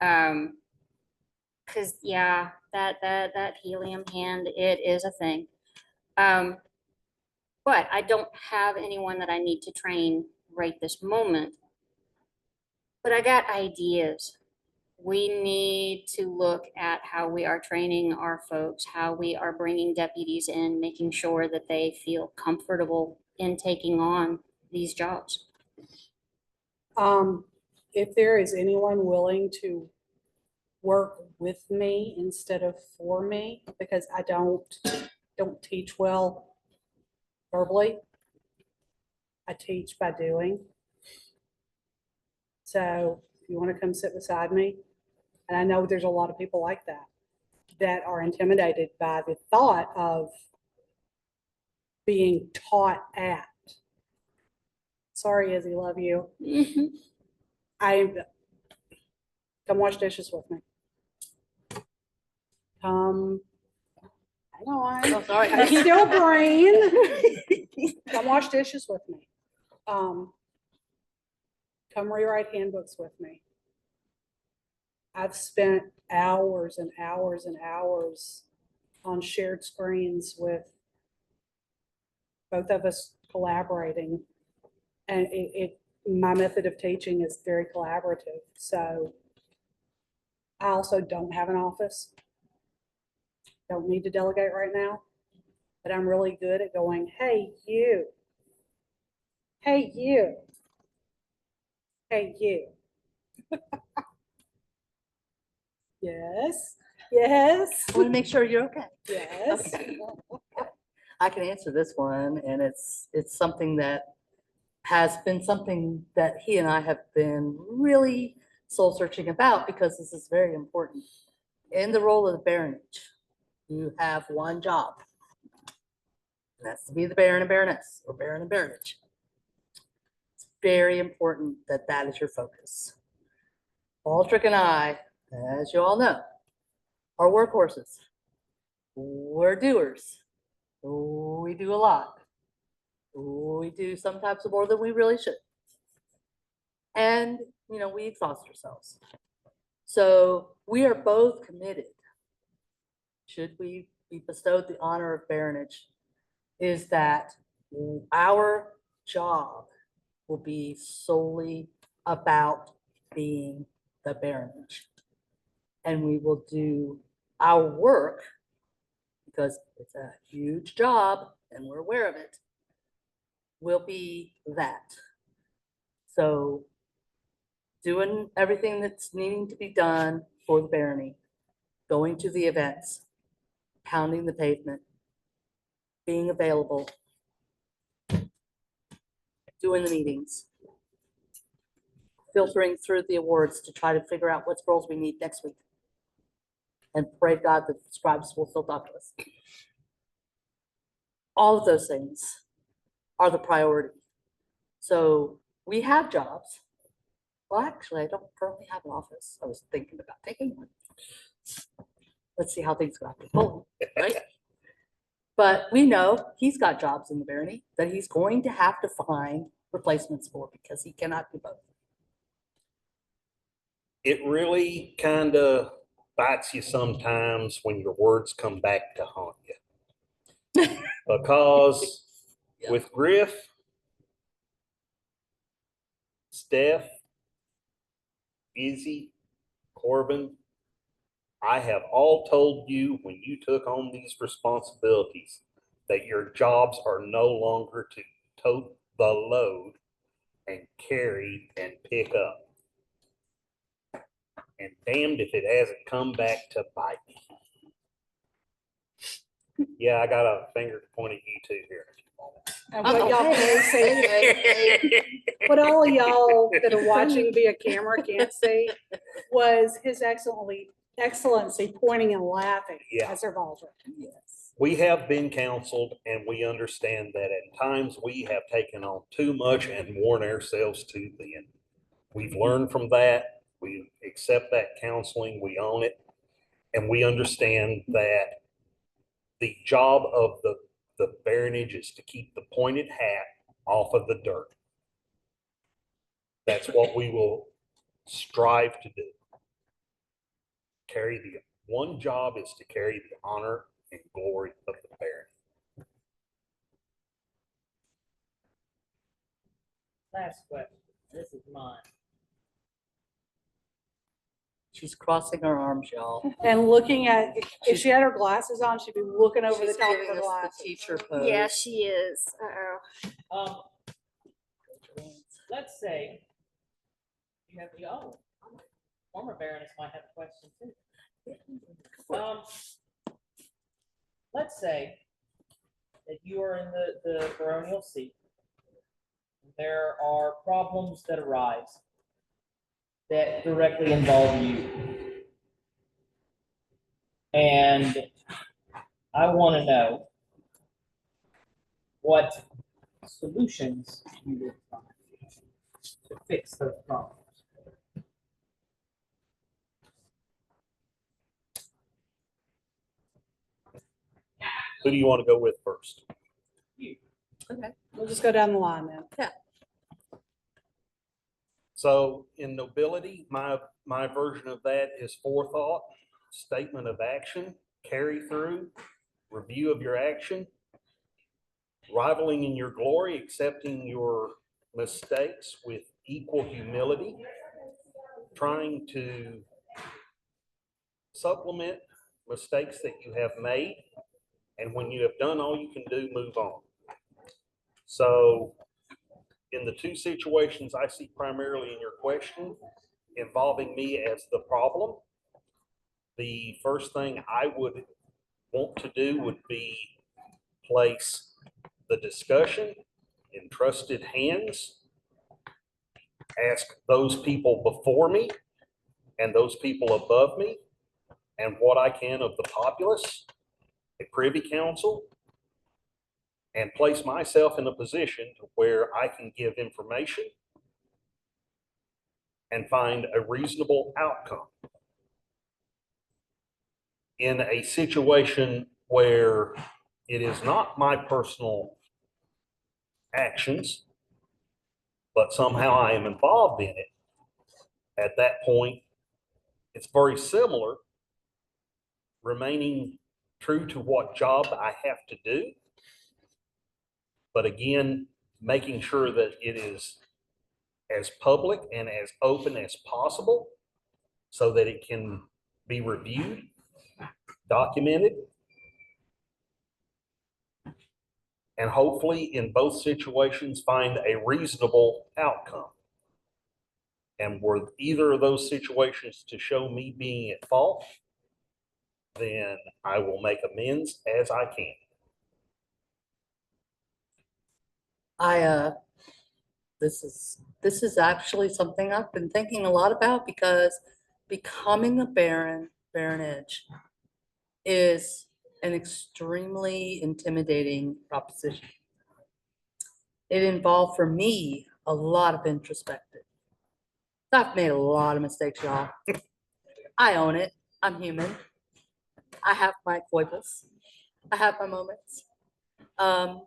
Cause yeah, that helium hand, it is a thing. But I don't have anyone that I need to train right this moment. But I got ideas. We need to look at how we are training our folks, how we are bringing deputies in, making sure that they feel comfortable in taking on these jobs. If there is anyone willing to work with me instead of for me, because I don't teach well verbally. I teach by doing. So if you want to come sit beside me, and I know there's a lot of people like that are intimidated by the thought of being taught at. Sorry, Izzy, love you. Come wash dishes with me. Hang on. Oh, sorry. I'm still green. Come wash dishes with me. Come rewrite handbooks with me. I've spent hours and hours and hours on shared screens with both of us collaborating. And my method of teaching is very collaborative. So I also don't have an office. Don't need to delegate right now, but I'm really good at going, hey, you. Hey, you. Hey, you. Yes, yes, I want to make sure you're okay. yes. I can answer this one, and it's something that has been something that he and I have been really soul searching about, because this is very important. In the role of the baronage, you have one job. And that's to be the baron and baroness, or baron and baronage. It's very important that that is your focus. Baldrick and I, as you all know, are workhorses. We're doers. We do a lot. We do sometimes more than we really should. And, we exhaust ourselves. So we are both committed, should we be bestowed the honor of baronage, is that our job will be solely about being the baronage. And we will do our work, because it's a huge job and we're aware of it, will be that. So doing everything that's needing to be done for the barony, going to the events, pounding the pavement, being available, doing the meetings, filtering through the awards to try to figure out what scrolls we need next week. And pray God that the scribes will still talk to us. All of those things are the priority. So we have jobs. Well, actually, I don't currently have an office. I was thinking about taking one. Let's see how things go after full, right? But we know he's got jobs in the barony that he's going to have to find replacements for because he cannot do both. It really kind of bites you sometimes when your words come back to haunt you. Because Yeah. with Griff, Steph, Izzy, Corbin, I have all told you when you took on these responsibilities that your jobs are no longer to tote the load and carry and pick up. And damned if it hasn't come back to bite me. Yeah, I got a finger to point at you two here. And what y'all can't see, Anyway, what all of y'all that are watching via camera can't see was his excellency pointing and laughing Yeah. at Sir Walter. yes. We have been counseled and we understand that at times we have taken on too much and worn ourselves too thin. We've learned from that. We accept that counseling. We own it. And we understand that the job of the baronage is to keep the pointed hat off of the dirt. That's what we will strive to do. One job is to carry the honor and glory of the barony. Last question. This is mine. She's crossing her arms, y'all. And looking at, if she had her glasses on, she'd be looking over the She's top of giving her us the glasses. teacher pose. Yeah, she is. Uh-oh. Let's say you have former Baroness might have a question too. Let's say that you are in the baronial seat. There are problems that arise that directly involve you. And I want to know what solutions you would find to fix those problems. Who do you want to go with first? Okay. We'll just go down the line then. So in nobility, my version of that is forethought, statement of action, carry through, review of your action, rivaling in your glory, accepting your mistakes with equal humility, trying to supplement mistakes that you have made, and when you have done all you can do, move on. So in the two situations I see primarily in your question involving me as the problem, the first thing I would want to do would be place the discussion in trusted hands, ask those people before me and those people above me, and what I can of the populace, a privy council, and place myself in a position to where I can give information and find a reasonable outcome. In a situation where it is not my personal actions, but somehow I am involved in it, at that point, it's very similar, remaining true to what job I have to do, but again, making sure that it is as public and as open as possible so that it can be reviewed, documented, and hopefully in both situations find a reasonable outcome. And were either of those situations to show me being at fault, then I will make amends as I can. This is actually something I've been thinking a lot about because becoming a baronage is an extremely intimidating proposition. It involved for me a lot of introspective. I've made a lot of mistakes, y'all. I own it. I'm human. I have my foibles. I have my moments. I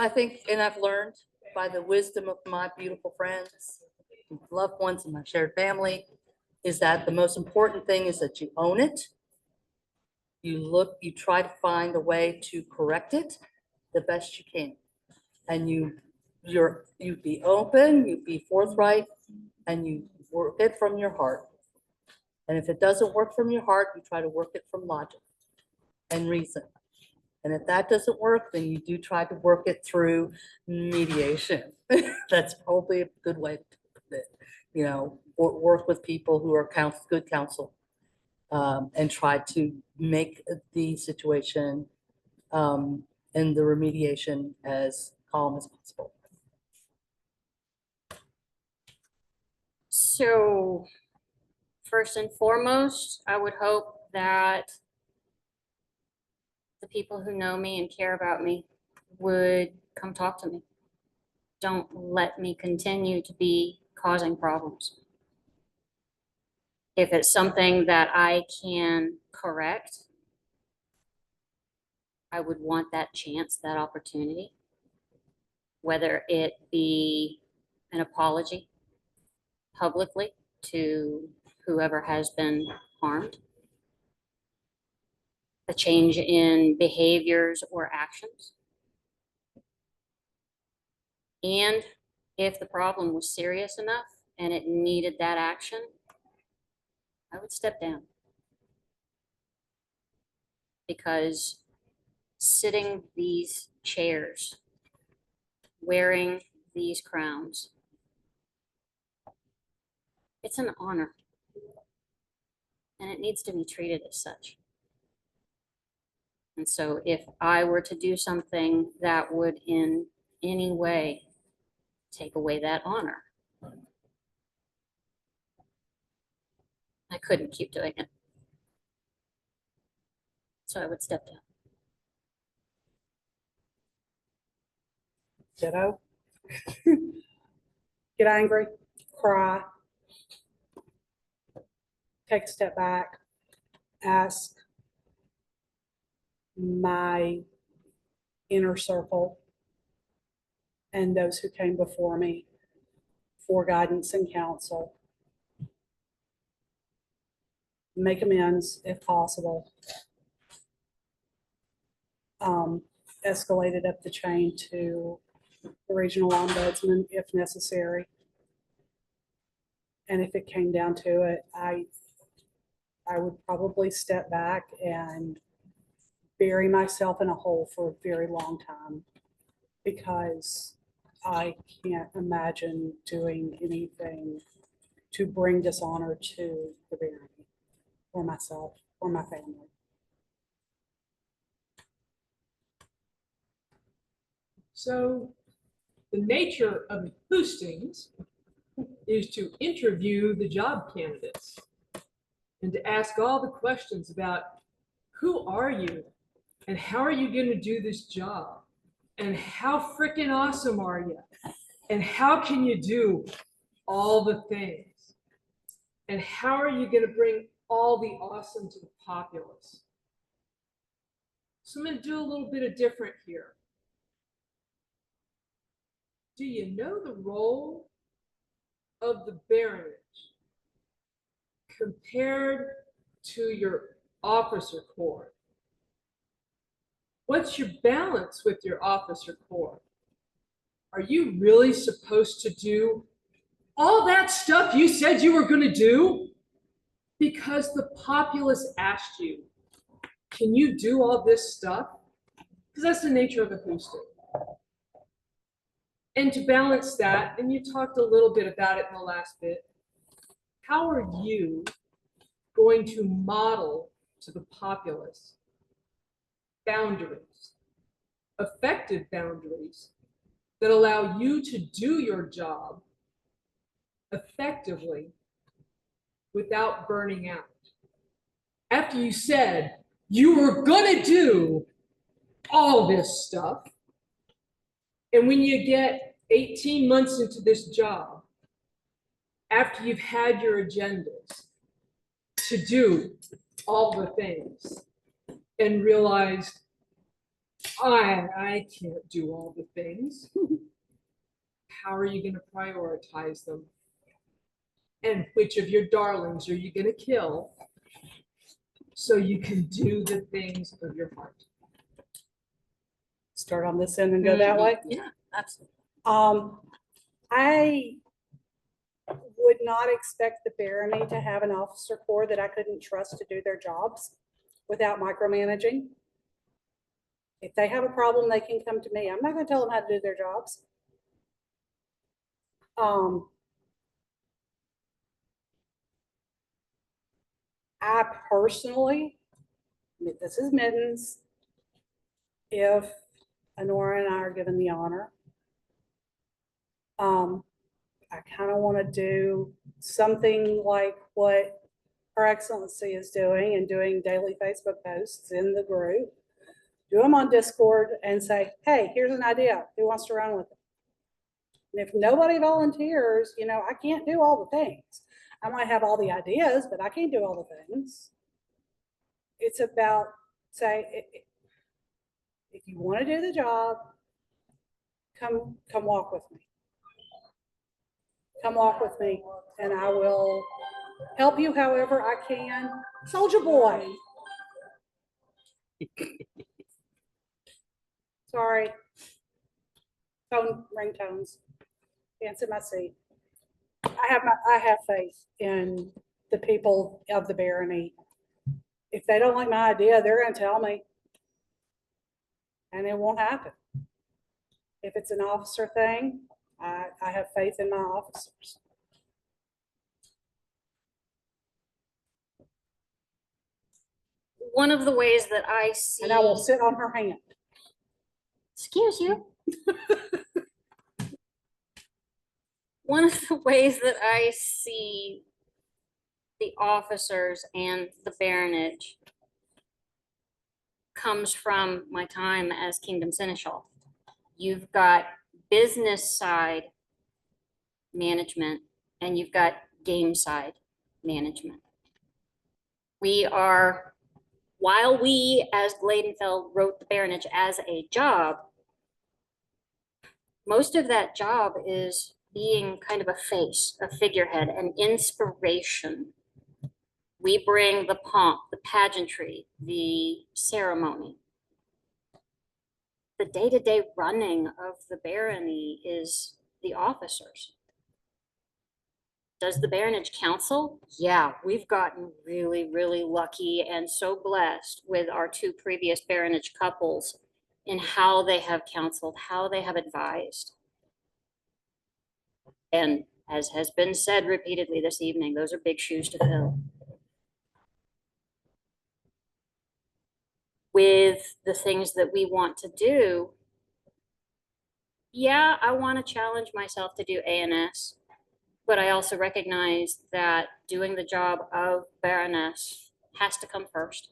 think, and I've learned by the wisdom of my beautiful friends, loved ones, and my shared family, is that the most important thing is that you own it. You try to find a way to correct it the best you can. And you be open, you be forthright, and you work it from your heart. And if it doesn't work from your heart, you try to work it from logic and reason. And if that doesn't work, then you do try to work it through mediation. That's probably a good way to put it. You know, work with people who are good counsel, and try to make the situation and the remediation as calm as possible. So first and foremost, I would hope that the people who know me and care about me would come talk to me. Don't let me continue to be causing problems. If it's something that I can correct, I would want that chance, that opportunity, whether it be an apology publicly to whoever has been harmed, a change in behaviors or actions. And if the problem was serious enough and it needed that action, I would step down. Because sitting these chairs, wearing these crowns, it's an honor. And it needs to be treated as such. And so if I were to do something that would in any way take away that honor, I couldn't keep doing it. So I would step down. Ditto. Get angry, cry, take a step back, ask my inner circle and those who came before me for guidance and counsel. Make amends if possible. Escalated up the chain to the regional ombudsman if necessary. And if it came down to it, I would probably step back and bury myself in a hole for a very long time, because I can't imagine doing anything to bring dishonor to the barony or myself or my family. So the nature of hustings is to interview the job candidates and to ask all the questions about who are you and how are you going to do this job and how freaking awesome are you and how can you do all the things and how are you going to bring all the awesome to the populace. So I'm going to do a little bit of different here. Do you know the role of the baronage compared to your officer corps? What's your balance with your officer corps? Are you really supposed to do all that stuff you said you were going to do because the populace asked you? Can you do all this stuff? Because that's the nature of a husting. And to balance that, and you talked a little bit about it in the last bit, how are you going to model to the populace boundaries effective boundaries that allow you to do your job effectively without burning out. After you said you were gonna do all this stuff, and when you get 18 months into this job, after you've had your agendas to do all the things and realized, I can't do all the things. How are you going to prioritize them? And which of your darlings are you going to kill so you can do the things of your heart? Start on this end and go that way. Yeah, absolutely. I would not expect the barony to have an officer corps that I couldn't trust to do their jobs without micromanaging. If they have a problem, they can come to me. I'm not going to tell them how to do their jobs. I personally, this is Mittens, if Honora and I are given the honor, I kind of want to do something like what Her Excellency is doing and doing daily Facebook posts in the group. Do them on Discord and say, hey, here's an idea. Who wants to run with it? And if nobody volunteers, you know, I can't do all the things. I might have all the ideas, but I can't do all the things. It's about, say, if you want to do the job, come walk with me. Come walk with me, and I will help you however I can. Soldier boy. Sorry. Phone ringtones. Dance in my seat. I have faith in the people of the barony. If they don't like my idea, they're going to tell me, and it won't happen. If it's an officer thing, I have faith in my officers. One of the ways that I see. And I will sit on her hand. Excuse you. One of the ways that I see the officers and the baronage comes from my time as Kingdom Seneschal. You've got business side management and you've got game side management. We are, while we as Glaedenfeld wrote the baronage as a job, most of that job is being kind of a face, a figurehead, an inspiration. We bring the pomp, the pageantry, the ceremony. The day-to-day running of the barony is the officers. Does the baronage counsel? Yeah, we've gotten really, really lucky and so blessed with our two previous baronage couples in how they have counseled, how they have advised. And as has been said repeatedly this evening, those are big shoes to fill. With the things that we want to do, yeah, I want to challenge myself to do ANS, but I also recognize that doing the job of Baroness has to come first.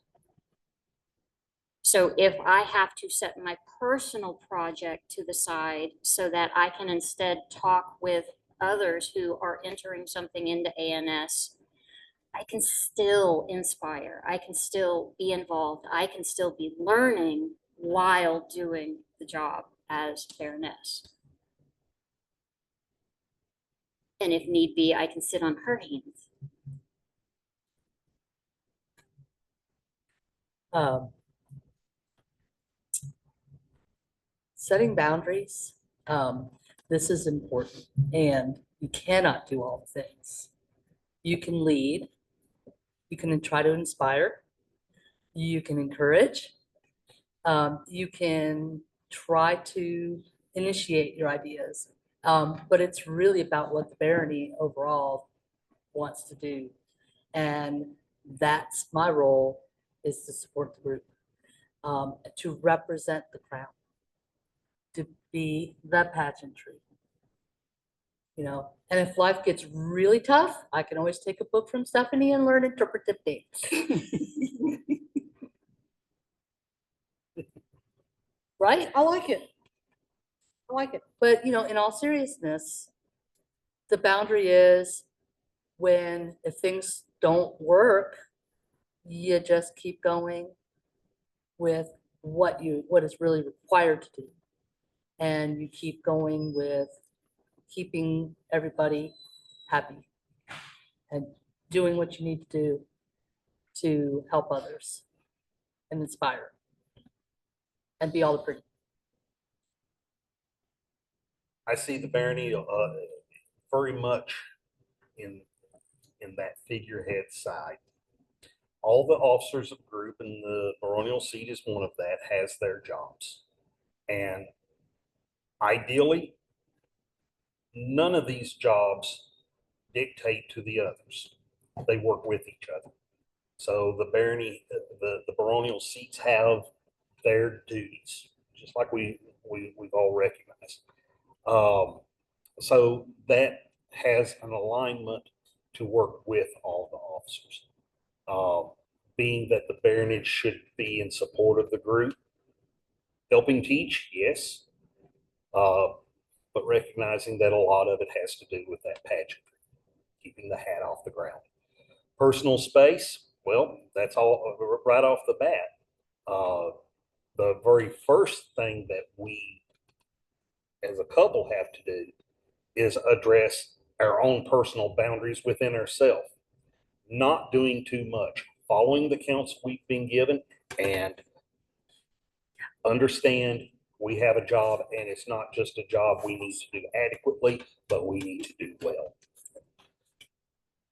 So if I have to set my personal project to the side so that I can instead talk with others who are entering something into ANS, I can still inspire, I can still be involved, I can still be learning while doing the job as Baroness. And if need be, I can sit on her hands. Setting boundaries, this is important, and you cannot do all the things. You can lead, you can try to inspire, you can encourage, you can try to initiate your ideas, but it's really about what the barony overall wants to do. And that's my role, is to support the group, to represent the crown. to be the pageantry. You know, and if life gets really tough, I can always take a book from Stephanie and learn interpretive dance. Right? I like it. I like it. But, you know, in all seriousness, the boundary is when if things don't work, you just keep going with what is really required to do. And you keep going with keeping everybody happy and doing what you need to do to help others and inspire and be all the pretty. I see the barony very much in that figurehead side. All the officers of group, and the baronial seat is one of that, has their jobs. And ideally, none of these jobs dictate to the others. They work with each other. So the barony, the baronial seats have their duties, just like we've all recognized. So that has an alignment to work with all the officers. Being that the baronage should be in support of the group, helping teach, yes, but recognizing that a lot of it has to do with that pageantry, keeping the hat off the ground. Personal space, well, that's all right off the bat. The very first thing that we as a couple have to do is address our own personal boundaries within ourselves, not doing too much, following the counsel we've been given, and understand we have a job, and it's not just a job we need to do adequately, but we need to do well.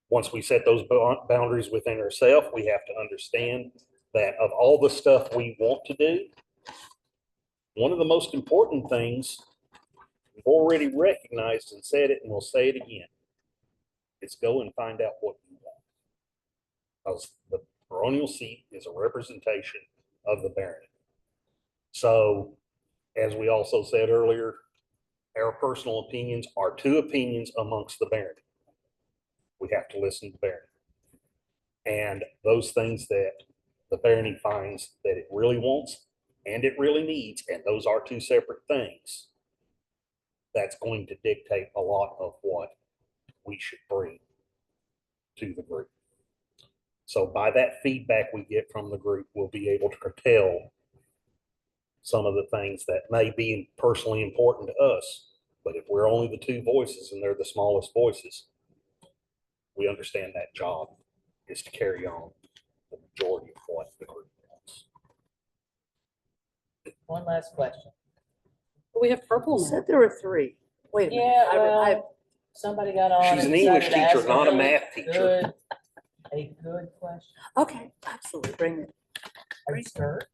Once we set those boundaries within ourselves, we have to understand that of all the stuff we want to do, one of the most important things, we've already recognized and said it, and we'll say it again, is go and find out what you want. Because the baronial seat is a representation of the barony. So, as we also said earlier, our personal opinions are two opinions amongst the barony. We have to listen to the barony. And those things that the barony finds that it really wants and it really needs, and those are two separate things, that's going to dictate a lot of what we should bring to the group. So by that feedback we get from the group, we'll be able to curtail some of the things that may be personally important to us. But if we're only the two voices and they're the smallest voices, we understand that job is to carry on the majority of what the group wants. One last question. We have purple You now. said there were three. Wait a minute. Yeah, I- well, somebody got on. She's and an English decided to teacher, ask not a really math teacher. A good question. Okay, absolutely. Bring it. Are you scared?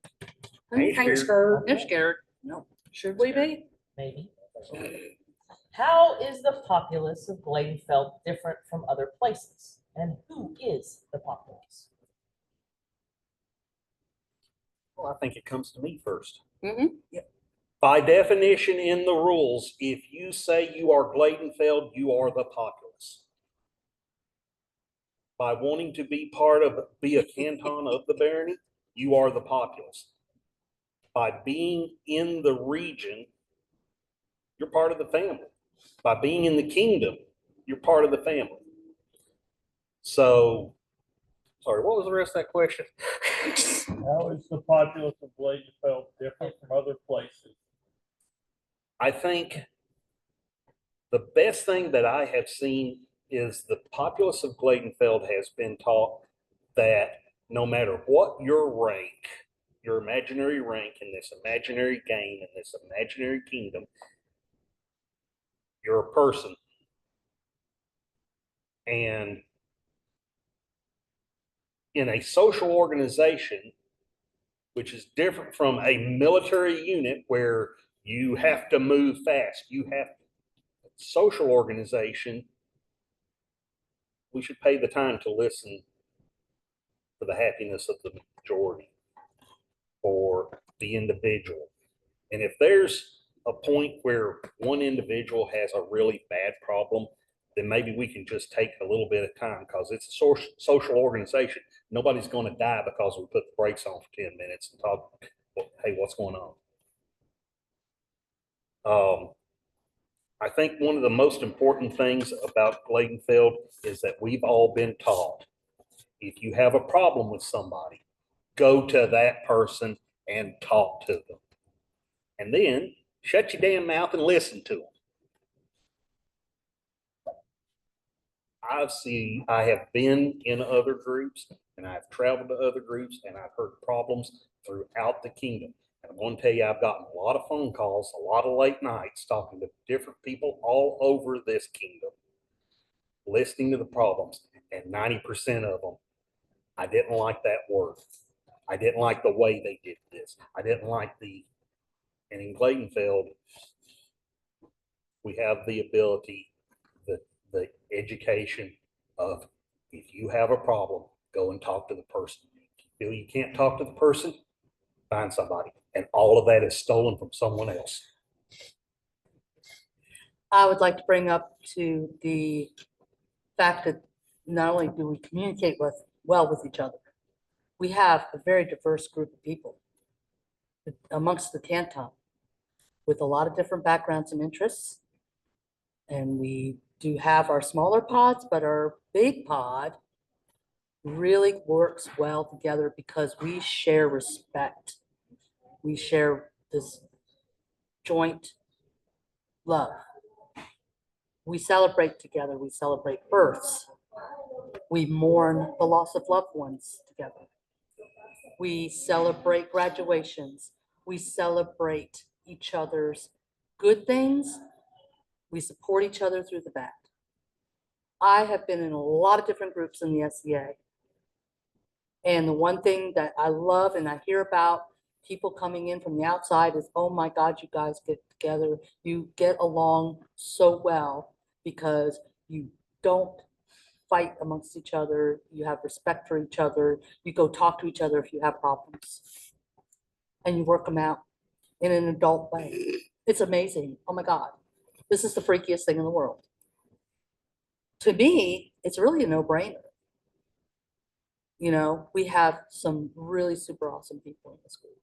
Ain't Ain't scared. scared. You're scared. No. Should we be? Maybe. How is the populace of Glaedenfeld different from other places? And who is the populace? Well, I think it comes to me first. Mm-hmm. By definition in the rules, if you say you are Glaedenfeld, you are the populace. By wanting to be a canton of the barony, you are the populace. By being in the region, you're part of the family. By being in the kingdom, you're part of the family. So, sorry, what was the rest of that question? How is the populace of Glaedenfeld different from other places? I think the best thing that I have seen is the populace of Glaedenfeld has been taught that no matter what your rank, your imaginary rank in this imaginary game, in this imaginary kingdom, you're a person. And in a social organization, which is different from a military unit where you have to move fast, social organization, we should pay the time to listen for the happiness of the majority or the individual. And if there's a point where one individual has a really bad problem, then maybe we can just take a little bit of time because it's a social organization. Nobody's going to die because we put the brakes on for 10 minutes and talk, hey, what's going on? I think one of the most important things about Glaedenfeld is that we've all been taught, if you have a problem with somebody, go to that person and talk to them. And then shut your damn mouth and listen to them. I have been in other groups and I've traveled to other groups and I've heard problems throughout the kingdom. And I'm going to tell you, I've gotten a lot of phone calls, a lot of late nights talking to different people all over this kingdom, listening to the problems. And 90% of them, I didn't like that word. I didn't like the way they did this. I didn't like and in Glaedenfeld, we have the ability, the education of, if you have a problem, go and talk to the person. If you feel you can't talk to the person, find somebody. And all of that is stolen from someone else. I would like to bring up to the fact that not only do we communicate well with each other, we have a very diverse group of people amongst the canton with a lot of different backgrounds and interests. And we do have our smaller pods, but our big pod really works well together because we share respect. We share this joint love. We celebrate together. We celebrate births. We mourn the loss of loved ones together. We celebrate graduations. We celebrate each other's good things. We support each other through the bad. I have been in a lot of different groups in the SCA. And the one thing that I love and I hear about people coming in from the outside is, oh my God, you guys get together. You get along so well because you don't fight amongst each other. You have respect for each other. You go talk to each other if you have problems. And you work them out in an adult way. It's amazing. Oh my God. This is the freakiest thing in the world. To me, it's really a no-brainer. You know, we have some really super awesome people in this group.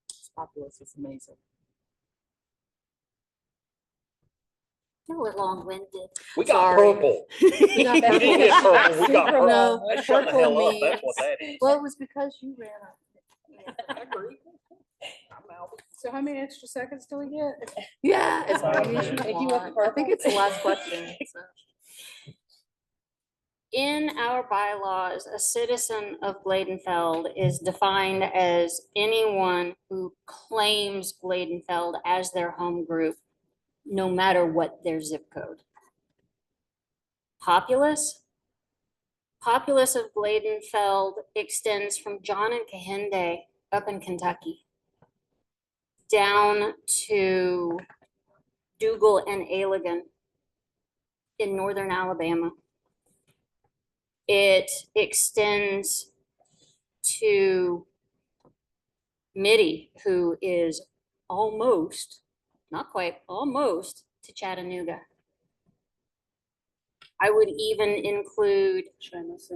This populace is amazing. No, we're long-winded. We got Sorry. purple. We got We didn't get purple. We got Super purple. long. Let's shut the Purple hell up. means- That's what that is. Well, it was because you ran up. I agree. I'm out. So how many extra seconds do we get? Yeah, as Sorry. many as you If you want want. I think it's the last question. So. In our bylaws, a citizen of Glaedenfeld is defined as anyone who claims Glaedenfeld as their home group, no matter what their zip code. Populace of Glaedenfeld extends from John and Kahinde up in Kentucky down to Dougal and Allegan in northern Alabama. It extends to Mitty, who is almost, not quite, almost to Chattanooga. I would even include Seamus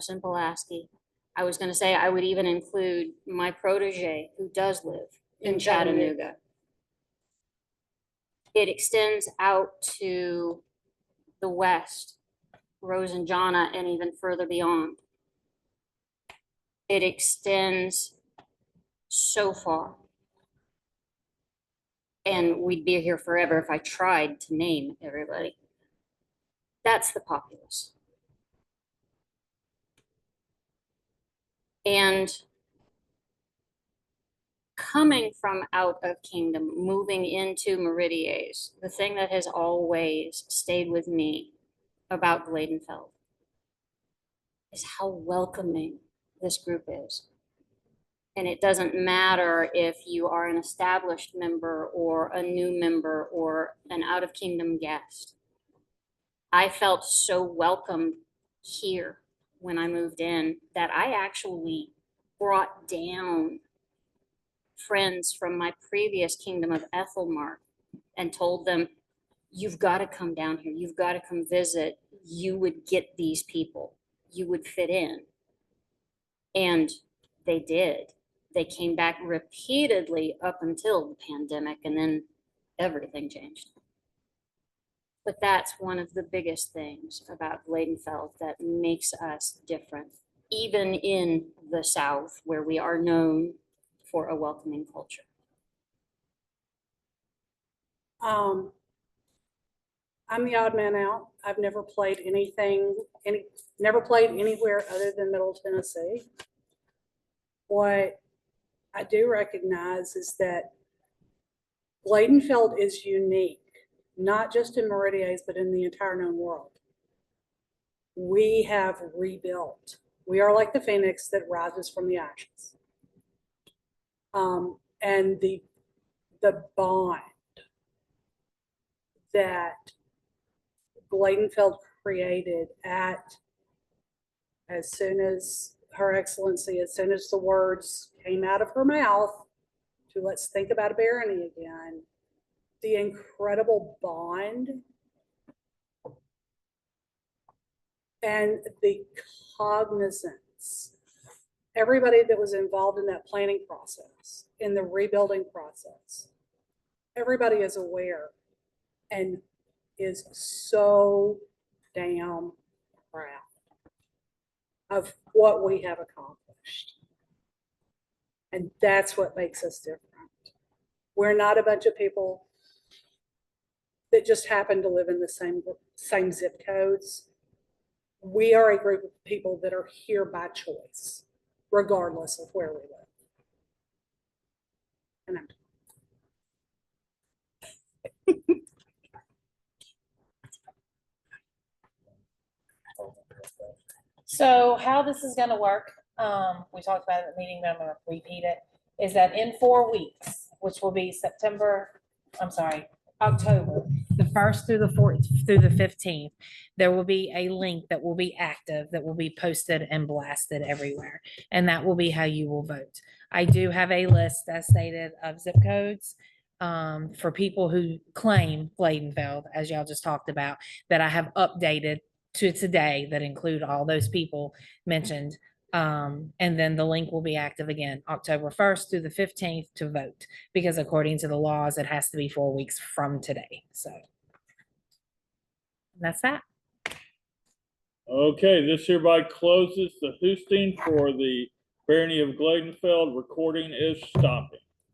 and Pulaski. I was going to say I would even include my protege who does live in Chattanooga. It extends out to the west, Rosenjana, and even further beyond. It extends so far. And we'd be here forever if I tried to name everybody. That's the populace. And coming from out of kingdom, moving into Meridies, the thing that has always stayed with me about Glaedenfeld is how welcoming this group is. And it doesn't matter if you are an established member or a new member or an out of kingdom guest. I felt so welcome here when I moved in that I actually brought down friends from my previous kingdom of Ethelmar and told them, you've got to come down here. You've got to come visit. You would get these people. You would fit in. And they did. They came back repeatedly up until the pandemic, and then everything changed. But that's one of the biggest things about Glaedenfeld that makes us different, even in the South, where we are known for a welcoming culture. I'm the odd man out. I've never played never played anywhere other than Middle Tennessee. What I do recognize is that Glaedenfeld is unique, not just in Meridies, but in the entire known world. We have rebuilt. We are like the phoenix that rises from the ashes. And the bond that Glaedenfeld created as soon as Her Excellency, as soon as the words came out of her mouth to let's think about a barony again, the incredible bond and the cognizance, everybody that was involved in that planning process, in the rebuilding process, everybody is aware and is so damn proud of what we have accomplished. And that's what makes us different. We're not a bunch of people that just happen to live in the same zip codes. We are a group of people that are here by choice, regardless of where we live. And I'm So how this is gonna work, we talked about it at the meeting, but I'm gonna repeat it, is that in 4 weeks, which will be October, the 1st through the 4th, through the 15th, there will be a link that will be active, that will be posted and blasted everywhere. And that will be how you will vote. I do have a list, as stated, of zip codes for people who claim Glaedenfeld, as y'all just talked about, that I have updated to today that include all those people mentioned. And then the link will be active again, October 1st through the 15th to vote, because according to the laws, it has to be 4 weeks from today. So that's that. Okay, this hereby closes the hosting for the Barony of Glaedenfeld. Recording is stopping.